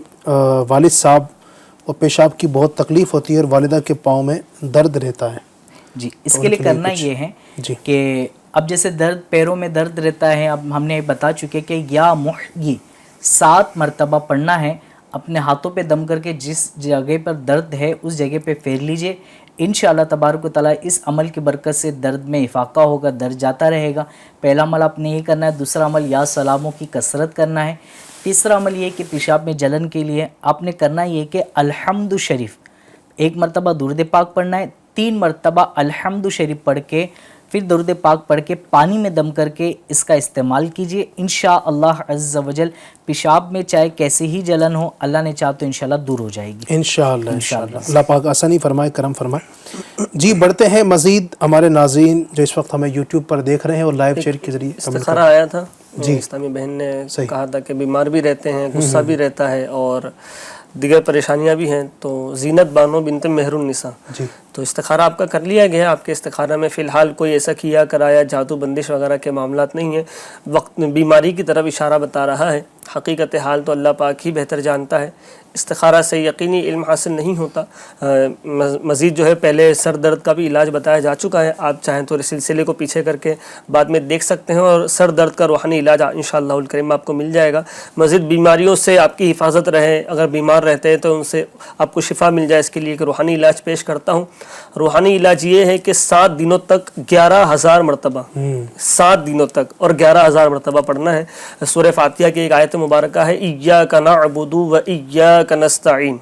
والد صاحب کو پیشاب کی بہت تکلیف ہوتی ہے اور والدہ کے پاؤں میں درد رہتا ہے. جی, اس کے لیے کرنا یہ ہے کہ اب جیسے درد پیروں میں درد رہتا ہے, اب ہم نے بتا چکے کہ یا محیی 7 مرتبہ پڑھنا ہے. اپنے ہاتھوں پہ دم کر کے جس جگہ پر درد ہے اس جگہ پہ پھیر لیجئے. انشاءاللہ تبارک و تعالیٰ اس عمل کی برکت سے درد میں افاقہ ہوگا, درد جاتا رہے گا. پہلا عمل آپ نے یہ کرنا ہے. دوسرا عمل یا سلاموں کی کثرت کرنا ہے. تیسرا عمل یہ کہ پیشاب میں جلن کے لیے آپ نے کرنا یہ کہ الحمد شریف 1 مرتبہ درود پاک پڑھنا ہے. 3 مرتبہ الحمد شریف پڑھ کے پھر درود پاک پڑھ کے پانی میں دم کر کے اس کا استعمال کیجئے. انشاءاللہ عز و جل پیشاب میں چاہے کیسی ہی جلن ہو اللہ نے چاہا تو انشاءاللہ دور ہو جائے گی انشاءاللہ. اللہ پاک آسانی فرمائے, کرم فرمائے. جی بڑھتے ہیں مزید ہمارے ناظرین جو اس وقت ہمیں یوٹیوب پر دیکھ رہے ہیں اور لائیو چیٹ کے ذریعے استخارہ آیا تھا. جی, اسلامی بہن نے کہا تھا کہ بیمار بھی رہتے ہیں, غصہ بھی رہتا ہے اور دیگر پریشانیاں بھی ہیں, تو زینت بانو بنت مہر النساء. جی, تو استخارہ آپ کا کر لیا گیا. آپ کے استخارہ میں فی الحال کوئی ایسا کیا کرایا جادو بندش وغیرہ کے معاملات نہیں ہیں. وقت بیماری کی طرف اشارہ بتا رہا ہے. حقیقت حال تو اللہ پاک ہی بہتر جانتا ہے. استخارہ سے یقینی علم حاصل نہیں ہوتا. مزید جو ہے پہلے سر درد کا بھی علاج بتایا جا چکا ہے, آپ چاہیں تو اس سلسلے کو پیچھے کر کے بعد میں دیکھ سکتے ہیں, اور سر درد کا روحانی علاج انشاءاللہ الکریم آپ کو مل جائے گا. مزید بیماریوں سے آپ کی حفاظت رہے, اگر بیمار رہتے ہیں تو ان سے آپ کو شفا مل جائے, اس کے لیے ایک روحانی علاج پیش کرتا ہوں. روحانی علاج یہ ہے کہ 7 دنوں تک 11,000 مرتبہ 7 دنوں تک اور 11,000 مرتبہ پڑھنا ہے. سورہ فاتحہ کی ایک آیت مبارکہ ہے ایاک نعبد و ایاک نستعین.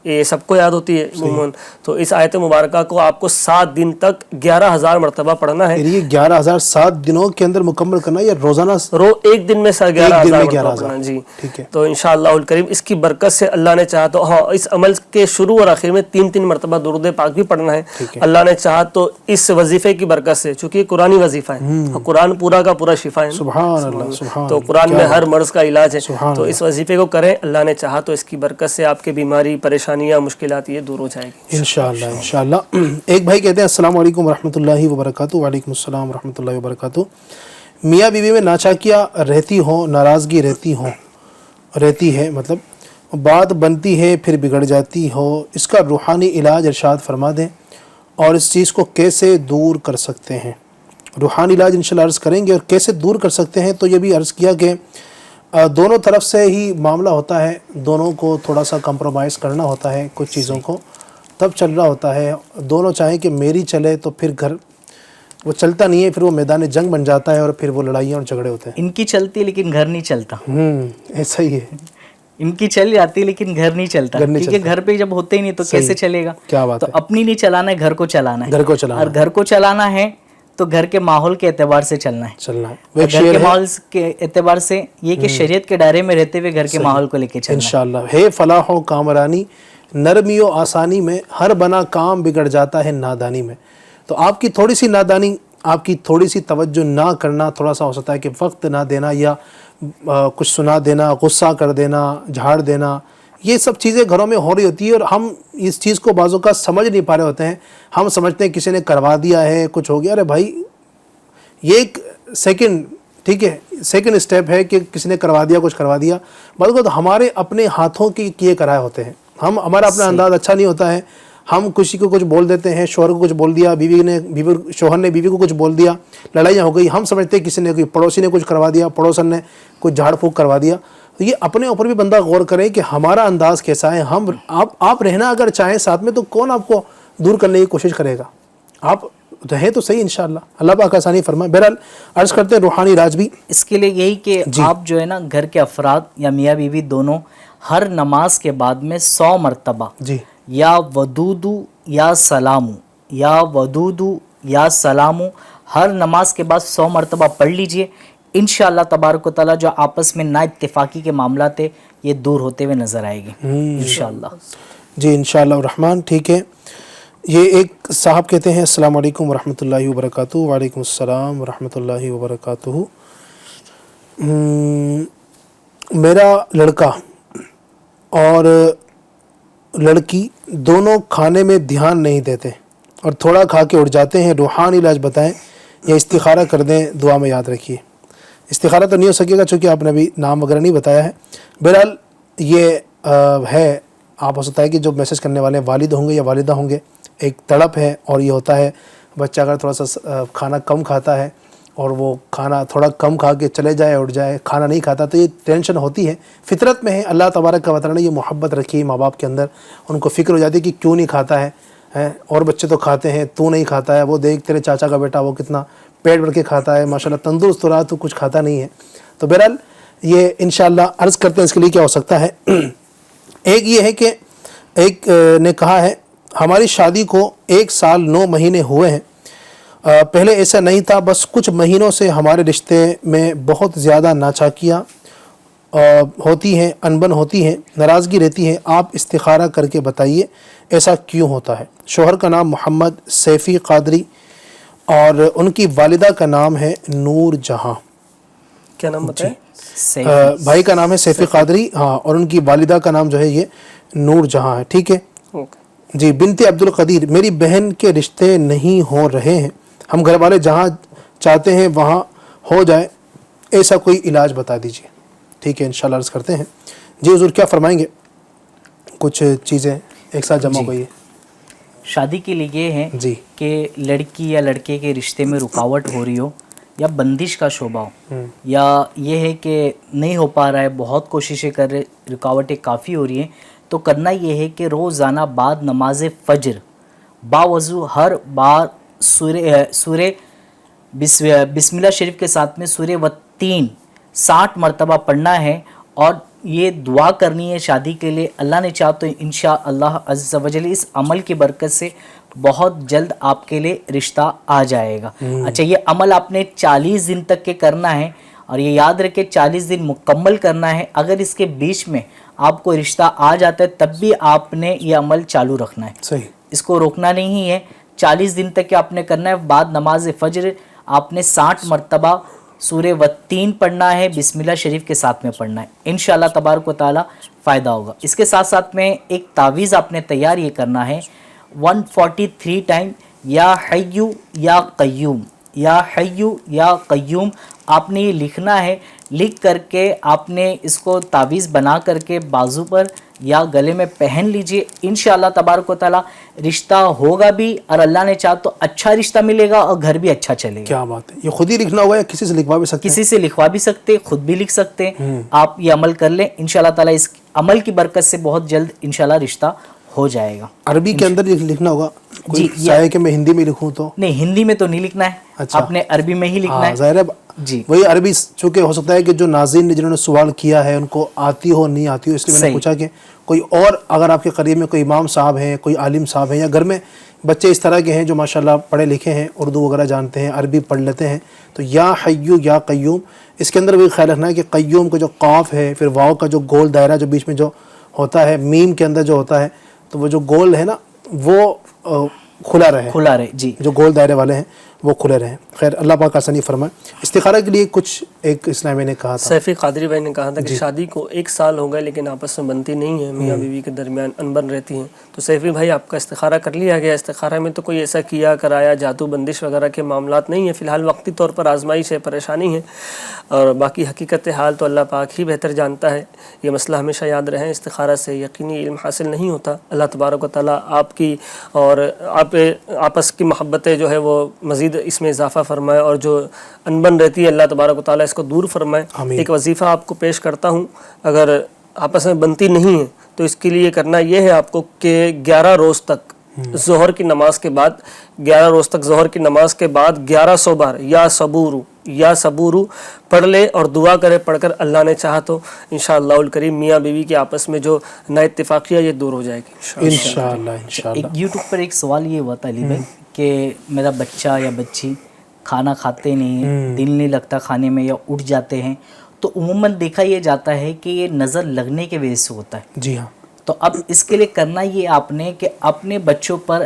یہ سب کو یاد ہوتی ہے عموماً. تو اس آیت مبارکہ کو آپ کو 7 دن تک 11,000 مرتبہ پڑھنا ہے. یہ 11,000 7 دنوں کے اندر مکمل کرنا ہے یا روزانہ؟ ایک دن میں 11,000 مرتبہ پڑھنا جی. ٹھیک ہے. تو انشاءاللہ الکریم اس کی برکت سے اللہ نے چاہا تو ہاں اس عمل کے شروع اور آخر میں 3 مرتبہ درود پاک بھی پڑھنا ہے. اللہ نے چاہا تو اس وظیفے کی برکت سے، چونکہ یہ قرآنی وظیفہ ہے، قرآن پورا کا پورا شفا ہے. سبحان اللہ، سبحان. تو قرآن میں ہر مرض کا علاج ہے. تو اس وظیفے کو کریں، اللہ نے چاہا تو اس کی برکت سے آپ کے بیماری، پریشانیاں، مشکلات یہ دور ہو جائے گی انشاءاللہ انشاءاللہ. ایک بھائی کہتے ہیں السلام علیکم ورحمۃ اللہ وبرکاتہ. وعلیکم السلام ورحمۃ اللہ وبرکاتہ. میاں بیوی میں ناچاکیاں رہتی ہوں، ناراضگی رہتی ہے، مطلب بات بنتی ہے پھر بگڑ جاتی ہو، اس کا روحانی علاج ارشاد فرما دیں اور اس چیز کو کیسے دور کر سکتے ہیں؟ روحانی علاج انشاءاللہ عرض کریں گے. اور کیسے دور کر سکتے ہیں تو یہ بھی عرض کیا کہ دونوں طرف سے ہی معاملہ ہوتا ہے، دونوں کو تھوڑا سا کمپرومائز کرنا ہوتا ہے کچھ چیزوں کو، تب چل رہا ہوتا ہے. دونوں چاہیں کہ میری چلے تو پھر گھر وہ چلتا نہیں ہے، پھر وہ میدان جنگ بن جاتا ہے اور پھر وہ لڑائیاں اور جھگڑے ہوتے ہیں. ان کی چلتی لیکن گھر نہیں چلتا. ایسا ہی ہے. ان کی چل جاتی لیکن گھر نہیں چلتا، کیونکہ گھر پہ جب ہوتے ہی نہیں تو کیسے چلے گا؟ کیا بات تو ہے. اپنی نہیں چلانا ہے، گھر کو چلانا ہے. اور گھر کو چلانا ہے تو گھر کے ماحول کے اعتبار سے چلنا ہے. گھر کے ماحول کے اعتبار سے یہ کہ شریعت کے دائرے میں رہتے ہوئے گھر کے ماحول کو لے کے چلنا ہے. انشاءاللہ. ہے فلاح و کامرانی نرمی و آسانی میں، ہر بنا کام بگڑ جاتا ہے نادانی میں. تو آپ کی تھوڑی سی نادانی، آپ کی تھوڑی سی توجہ نہ کرنا، تھوڑا سا ہو سکتا ہے کہ وقت نہ دینا یا کچھ سنا دینا، غصہ کر دینا، جھاڑ دینا، یہ سب چیزیں گھروں میں ہو رہی ہوتی ہے اور ہم اس چیز کو بعضوں کا سمجھ نہیں پا رہے ہوتے ہیں. ہم سمجھتے ہیں کسی نے کروا دیا ہے، کچھ ہو گیا. ارے بھائی یہ ایک سیکنڈ، ٹھیک ہے، سیکنڈ اسٹیپ ہے کہ کسی نے کروا دیا، کچھ کروا دیا. بعض اوقات ہمارے اپنے ہاتھوں کی کیے کرائے ہوتے ہیں. ہمارا اپنا انداز اچھا نہیں ہوتا ہے، ہم کسی کو کچھ بول دیتے ہیں، شوہر کو کچھ بول دیا، شوہر نے بیوی کو کچھ بول دیا، لڑائیاں ہو گئی. ہم سمجھتے ہیں کسی نے، کوئی پڑوسی نے کچھ کروا دیا، پڑوسن نے کچھ جھاڑ پھونک کروا دیا. تو یہ اپنے اوپر بھی بندہ غور کرے کہ ہمارا انداز کیسا ہے. آپ رہنا اگر چاہیں ساتھ میں تو کون آپ کو دور کرنے کی کوشش کرے گا؟ آپ رہیں تو صحیح انشاءاللہ. اللہ پاک آسانی فرمائے. بہرحال عرض کرتے ہیں روحانی علاج بھی اس کے لیے یہی کہ آپ جو ہے نا گھر کے افراد یا میاں بیوی دونوں ہر نماز کے بعد میں 100 مرتبہ یا ودودو یا سلامو، یا ودودو یا سلامو ہر نماز کے بعد 100 مرتبہ پڑھ لیجئے. انشاءاللہ تبارک و تعالیٰ جو آپس میں نا اتفاقی کے معاملات ہیں یہ دور ہوتے ہوئے نظر آئے گی انشاءاللہ. جی انشاءاللہ الرحمن. ٹھیک ہے. یہ ایک صاحب کہتے ہیں السلام علیکم ورحمۃ اللہ وبرکاتہ. وعلیکم السلام ورحمۃ اللہ وبرکاتہ. میرا لڑکا اور لڑکی دونوں کھانے میں دھیان نہیں دیتے اور تھوڑا کھا کے اٹھ جاتے ہیں. روحانی علاج بتائیں یا استخارہ کر دیں، دعا میں یاد رکھیے. استخارہ تو نہیں ہو سکے گا چونکہ آپ نے ابھی نام وغیرہ نہیں بتایا ہے. بہرحال یہ ہے، آپ ہو سکتا ہے کہ جو میسج کرنے والے والد ہوں گے یا والدہ ہوں گے، ایک تڑپ ہے. اور یہ ہوتا ہے بچہ اگر تھوڑا سا کھانا کم کھاتا ہے اور وہ کھانا تھوڑا کم کھا کے چلے جائے، اٹھ جائے، کھانا نہیں کھاتا، تو یہ ٹینشن ہوتی ہے. فطرت میں ہے. اللہ تبارک و تعالیٰ نے یہ محبت رکھی ماں باپ کے اندر. ان کو فکر ہو جاتی ہے کہ کیوں نہیں کھاتا ہے، اور بچے تو کھاتے ہیں، تو نہیں کھاتا ہے. وہ دیکھ تیرے چاچا کا بیٹا وہ کتنا پیٹ بھر کے کھاتا ہے، ماشاءاللہ تندرست ہو رہا، تو کچھ کھاتا نہیں ہے. تو بہرحال یہ انشاءاللہ عرض کرتے ہیں اس کے لیے کیا ہو سکتا ہے. ایک یہ ہے کہ ایک نے کہا ہے ہماری شادی کو 1 سال 9 مہینے ہوئے ہیں. پہلے ایسا نہیں تھا، بس کچھ مہینوں سے ہمارے رشتے میں بہت زیادہ ناچاکیاں ہوتی ہیں، انبن ہوتی ہیں، ناراضگی رہتی ہے. آپ استخارہ کر کے بتائیے ایسا کیوں ہوتا ہے. شوہر کا نام محمد سیفی قادری اور ان کی والدہ کا نام ہے نور جہاں. کیا نام بتائیں؟ بھائی کا نام ہے سیفی قادری، ہاں، اور ان کی والدہ کا نام جو ہے یہ نور جہاں ہے. ٹھیک ہے جی. بنت عبد القدیر، میری بہن کے رشتے نہیں ہو رہے ہیں، ہم گھر والے جہاں چاہتے ہیں وہاں ہو جائے، ایسا کوئی علاج بتا دیجیے. ٹھیک ہے انشاءاللہ عرض کرتے ہیں. جی حضور کیا فرمائیں گے؟ کچھ چیزیں ایک ساتھ جمع ہوئی ہے. شادی کے لیے یہ ہے کہ لڑکی یا لڑکے کے رشتے میں رکاوٹ ہو رہی ہو یا بندش کا شعبہ ہو، یا یہ ہے کہ نہیں ہو پا رہا ہے، بہت کوششیں کر رہے، رکاوٹیں کافی ہو رہی ہیں، تو کرنا یہ ہے کہ روزانہ بعد نماز فجر باوضو ہر بار سورہ بسم اللہ شریف کے ساتھ میں سورہ و 3 60 مرتبہ پڑھنا ہے. اور یہ دعا کرنی ہے شادی کے لیے. اللہ نے چاہا تو انشاءاللہ عز و جل اس عمل کی برکت سے بہت جلد آپ کے لیے رشتہ آ جائے گا. اچھا یہ عمل آپ نے 40 دن تک کے کرنا ہے اور یہ یاد رکھے 40 دن مکمل کرنا ہے. اگر اس کے بیچ میں آپ کو رشتہ آ جاتا ہے تب بھی آپ نے یہ عمل چالو رکھنا ہے, صحیح, اس کو روکنا نہیں ہے. 40 دن تک کہ آپ نے کرنا ہے. بعد نماز فجر آپ نے 60 مرتبہ سورہ والتین پڑھنا ہے, بسم اللہ شریف کے ساتھ میں پڑھنا ہے. انشاءاللہ تبارک و تعالی فائدہ ہوگا. اس کے ساتھ ساتھ میں ایک تعویذ آپ نے تیار یہ کرنا ہے 143 ٹائم یا حیو یا قیوم, یا حیو یا قیوم آپ نے یہ لکھنا ہے. لکھ کر کے آپ نے اس کو تعویذ بنا کر کے بازو پر یا گلے میں پہن لیجئے. انشاءاللہ تبارک و تعالی رشتہ ہوگا بھی, اور اللہ نے چاہا تو اچھا رشتہ ملے گا اور گھر بھی اچھا چلے گا. کیا بات ہے. یہ خود ہی لکھنا ہوگا یا کسی سے لکھوا بھی سکتے ہیں؟ کسی سے لکھوا بھی سکتے, خود بھی لکھ سکتے. آپ یہ عمل کر لیں انشاءاللہ تعالی اس عمل کی برکت سے بہت جلد انشاءاللہ رشتہ ہو جائے گا. عربی کے اندر لکھنا ہوگا؟ جی, چاہے کہ میں ہندی میں لکھوں تو نہیں, ہندی میں تو نہیں لکھنا ہے. اچھا, آپ نے عربی میں ہی لکھنا ہے. ظاہر ہے جی, وہی عربی, چونکہ ہو سکتا ہے کہ جو ناظرین نے جنہوں نے سوال کیا ہے ان کو آتی ہو نہیں آتی ہو, اس لیے میں نے پوچھا کہ کوئی اور اگر آپ کے قریب میں کوئی امام صاحب ہیں, کوئی عالم صاحب ہیں, یا گھر میں بچے اس طرح کے ہیں جو ماشاءاللہ پڑھے لکھے ہیں, اردو وغیرہ جانتے ہیں, عربی پڑھ لیتے ہیں, تو یا حیو یا قیوم اس کے اندر بھی خیال رکھنا ہے کہ قیوم کا جو قاف ہے, پھر واو کا جو گول دائرہ جو بیچ میں جو ہوتا ہے, میم کے اندر جو ہوتا ہے, تو وہ جو گول ہے نا وہ کھلا رہے, جی, جو گول دائرے والے ہیں وہ کھلے رہیں. خیر اللہ پاک آسانی فرمائے. استخارہ کے لیے کچھ ایک اسلامی نے کہا تھا, سیفی قادری بھائی نے کہا تھا کہ شادی کو 1 سال ہو گئے لیکن آپس میں بنتی نہیں ہے, میاں بیوی کے درمیان انبن رہتی ہیں. تو سیفی بھائی آپ کا استخارہ کر لیا گیا. استخارہ میں تو کوئی ایسا کیا کرایا جادو بندش وغیرہ کے معاملات نہیں ہیں, فی الحال وقتی طور پر آزمائش ہے, پریشانی ہے, اور باقی حقیقت حال تو اللہ پاک ہی بہتر جانتا ہے. یہ مسئلہ ہمیشہ یاد رہیں, استخارہ سے یقینی علم حاصل نہیں ہوتا. اللہ تبارک و تعالیٰ آپ کی اور آپس کی محبتیں جو ہے وہ مزید اس میں اضافہ فرمائے, اور جو انبن رہتی ہے اللہ تبارک و تعالیٰ اس کو دور فرمائے. ایک وظیفہ آپ کو پیش کرتا ہوں, اگر آپس میں بنتی نہیں ہے تو اس کے لیے کرنا یہ ہے آپ کو کہ 11 روز تک ظہر کی نماز کے بعد 11 روز تک ظہر کی نماز کے بعد 1100 بار یا صبورو پڑھ لے اور دعا کرے. پڑھ کر اللہ نے چاہا تو انشاءاللہ الکریم میاں بیوی کے آپس میں جو نا اتفاقیہ یہ دور ہو جائے گی انشاءاللہ. ایک یوٹیوب پر ایک سوال یہ ہوا تھا علی بھائی کہ میرا بچہ یا بچی کھانا کھاتے نہیں ہیں, دل نہیں لگتا کھانے میں, یا اٹھ جاتے ہیں, تو عموماً دیکھا یہ جاتا ہے کہ یہ نظر لگنے کے وجہ سے ہوتا ہے. جی ہاں, تو اب اس کے لیے کرنا یہ آپ نے کہ اپنے بچوں پر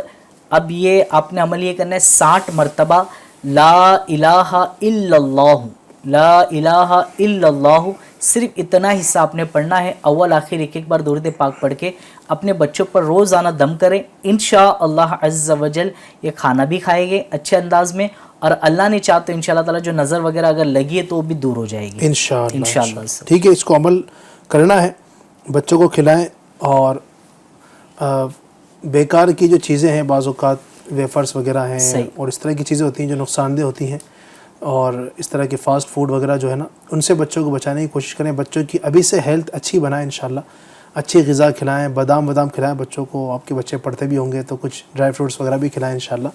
اب یہ آپ نے عمل یہ کرنا ہے 60 مرتبہ لا الہ الا اللہ, لا الہ الا اللہ, صرف اتنا حصہ آپ نے پڑھنا ہے. اول آخر ایک بار درود پاک پڑھ کے اپنے بچوں پر روزانہ دم کریں. انشاءاللہ عز و جل یہ کھانا بھی کھائے گے اچھے انداز میں, اور اللہ نے چاہا تو انشاءاللہ تعالی جو نظر وغیرہ اگر لگی ہے تو وہ بھی دور ہو جائے گی انشاءاللہ. ٹھیک ہے, اس کو عمل کرنا ہے, بچوں کو کھلائیں. اور بیکار کی جو چیزیں ہیں بعض اوقات ویفرز وغیرہ ہیں اور اس طرح کی چیزیں ہوتی ہیں جو نقصان دہ ہوتی ہیں, اور اس طرح کے فاسٹ فوڈ وغیرہ جو ہے نا ان سے بچوں کو بچانے کی کوشش کریں. بچوں کی ابھی سے ہیلتھ اچھی بنائیں انشاءاللہ, اچھی غذا کھلائیں, بادام کھلائیں بچوں کو. آپ کے بچے پڑھتے بھی ہوں گے تو کچھ ڈرائی فروٹس وغیرہ بھی کھلائیں انشاءاللہ.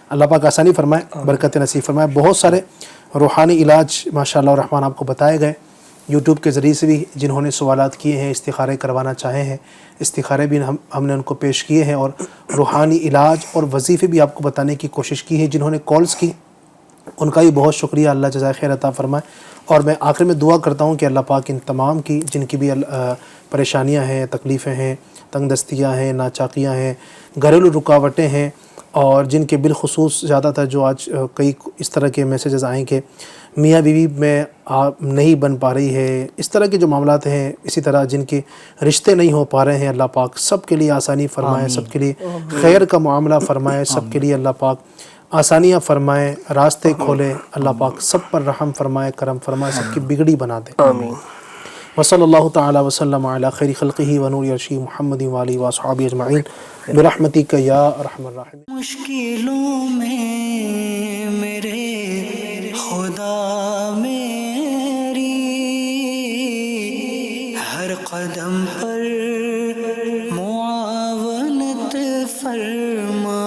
اللہ پاک آسانی فرمائے, برکت نصیب فرمائے. بہت سارے روحانی علاج ماشاءاللہ الرحمن آپ کو بتائے گئے یوٹیوب کے ذریعے سے بھی. جنہوں نے سوالات کیے ہیں, استخارے کروانا چاہے ہیں, استخارے بھی ہم نے ان کو پیش کیے ہیں, اور روحانی علاج اور وظیفے بھی آپ کو بتانے کی کوشش کی ہے. جنہوں نے کالز کی ان کا بھی بہت شکریہ, اللہ جزائے خیر عطا فرمائے. اور میں آخر میں دعا کرتا ہوں کہ اللہ پاک ان تمام کی جن کی بھی پریشانیاں ہیں, تکلیفیں ہیں, تنگ دستیاں ہیں, ناچاکیاں ہیں, گھریلو رکاوٹیں ہیں, اور جن کے بالخصوص زیادہ تر جو آج کئی اس طرح کے میسیجز آئیں کہ میاں بیوی میں نہیں بن پا رہی ہے, اس طرح کے جو معاملات ہیں, اسی طرح جن کے رشتے نہیں ہو پا رہے ہیں, اللہ پاک سب کے لیے آسانی فرمائے, سب کے لیے خیر کا معاملہ فرمائے, سب کے لیے اللہ پاک آسانیاں فرمائے, راستے کھولے. اللہ پاک سب پر رحم فرمائے, کرم فرمائے, سب کی بگڑی بنا دے. آمین. وصلی اللہ تعالی وسلم علی خیر خلقہ ونور عرشہ محمد وآلہ واصحابہ اجمعین برحمتک یا ارحم الراحمین. مشکلوں میں میرے خدا میری ہر قدم پر معاونت فرما.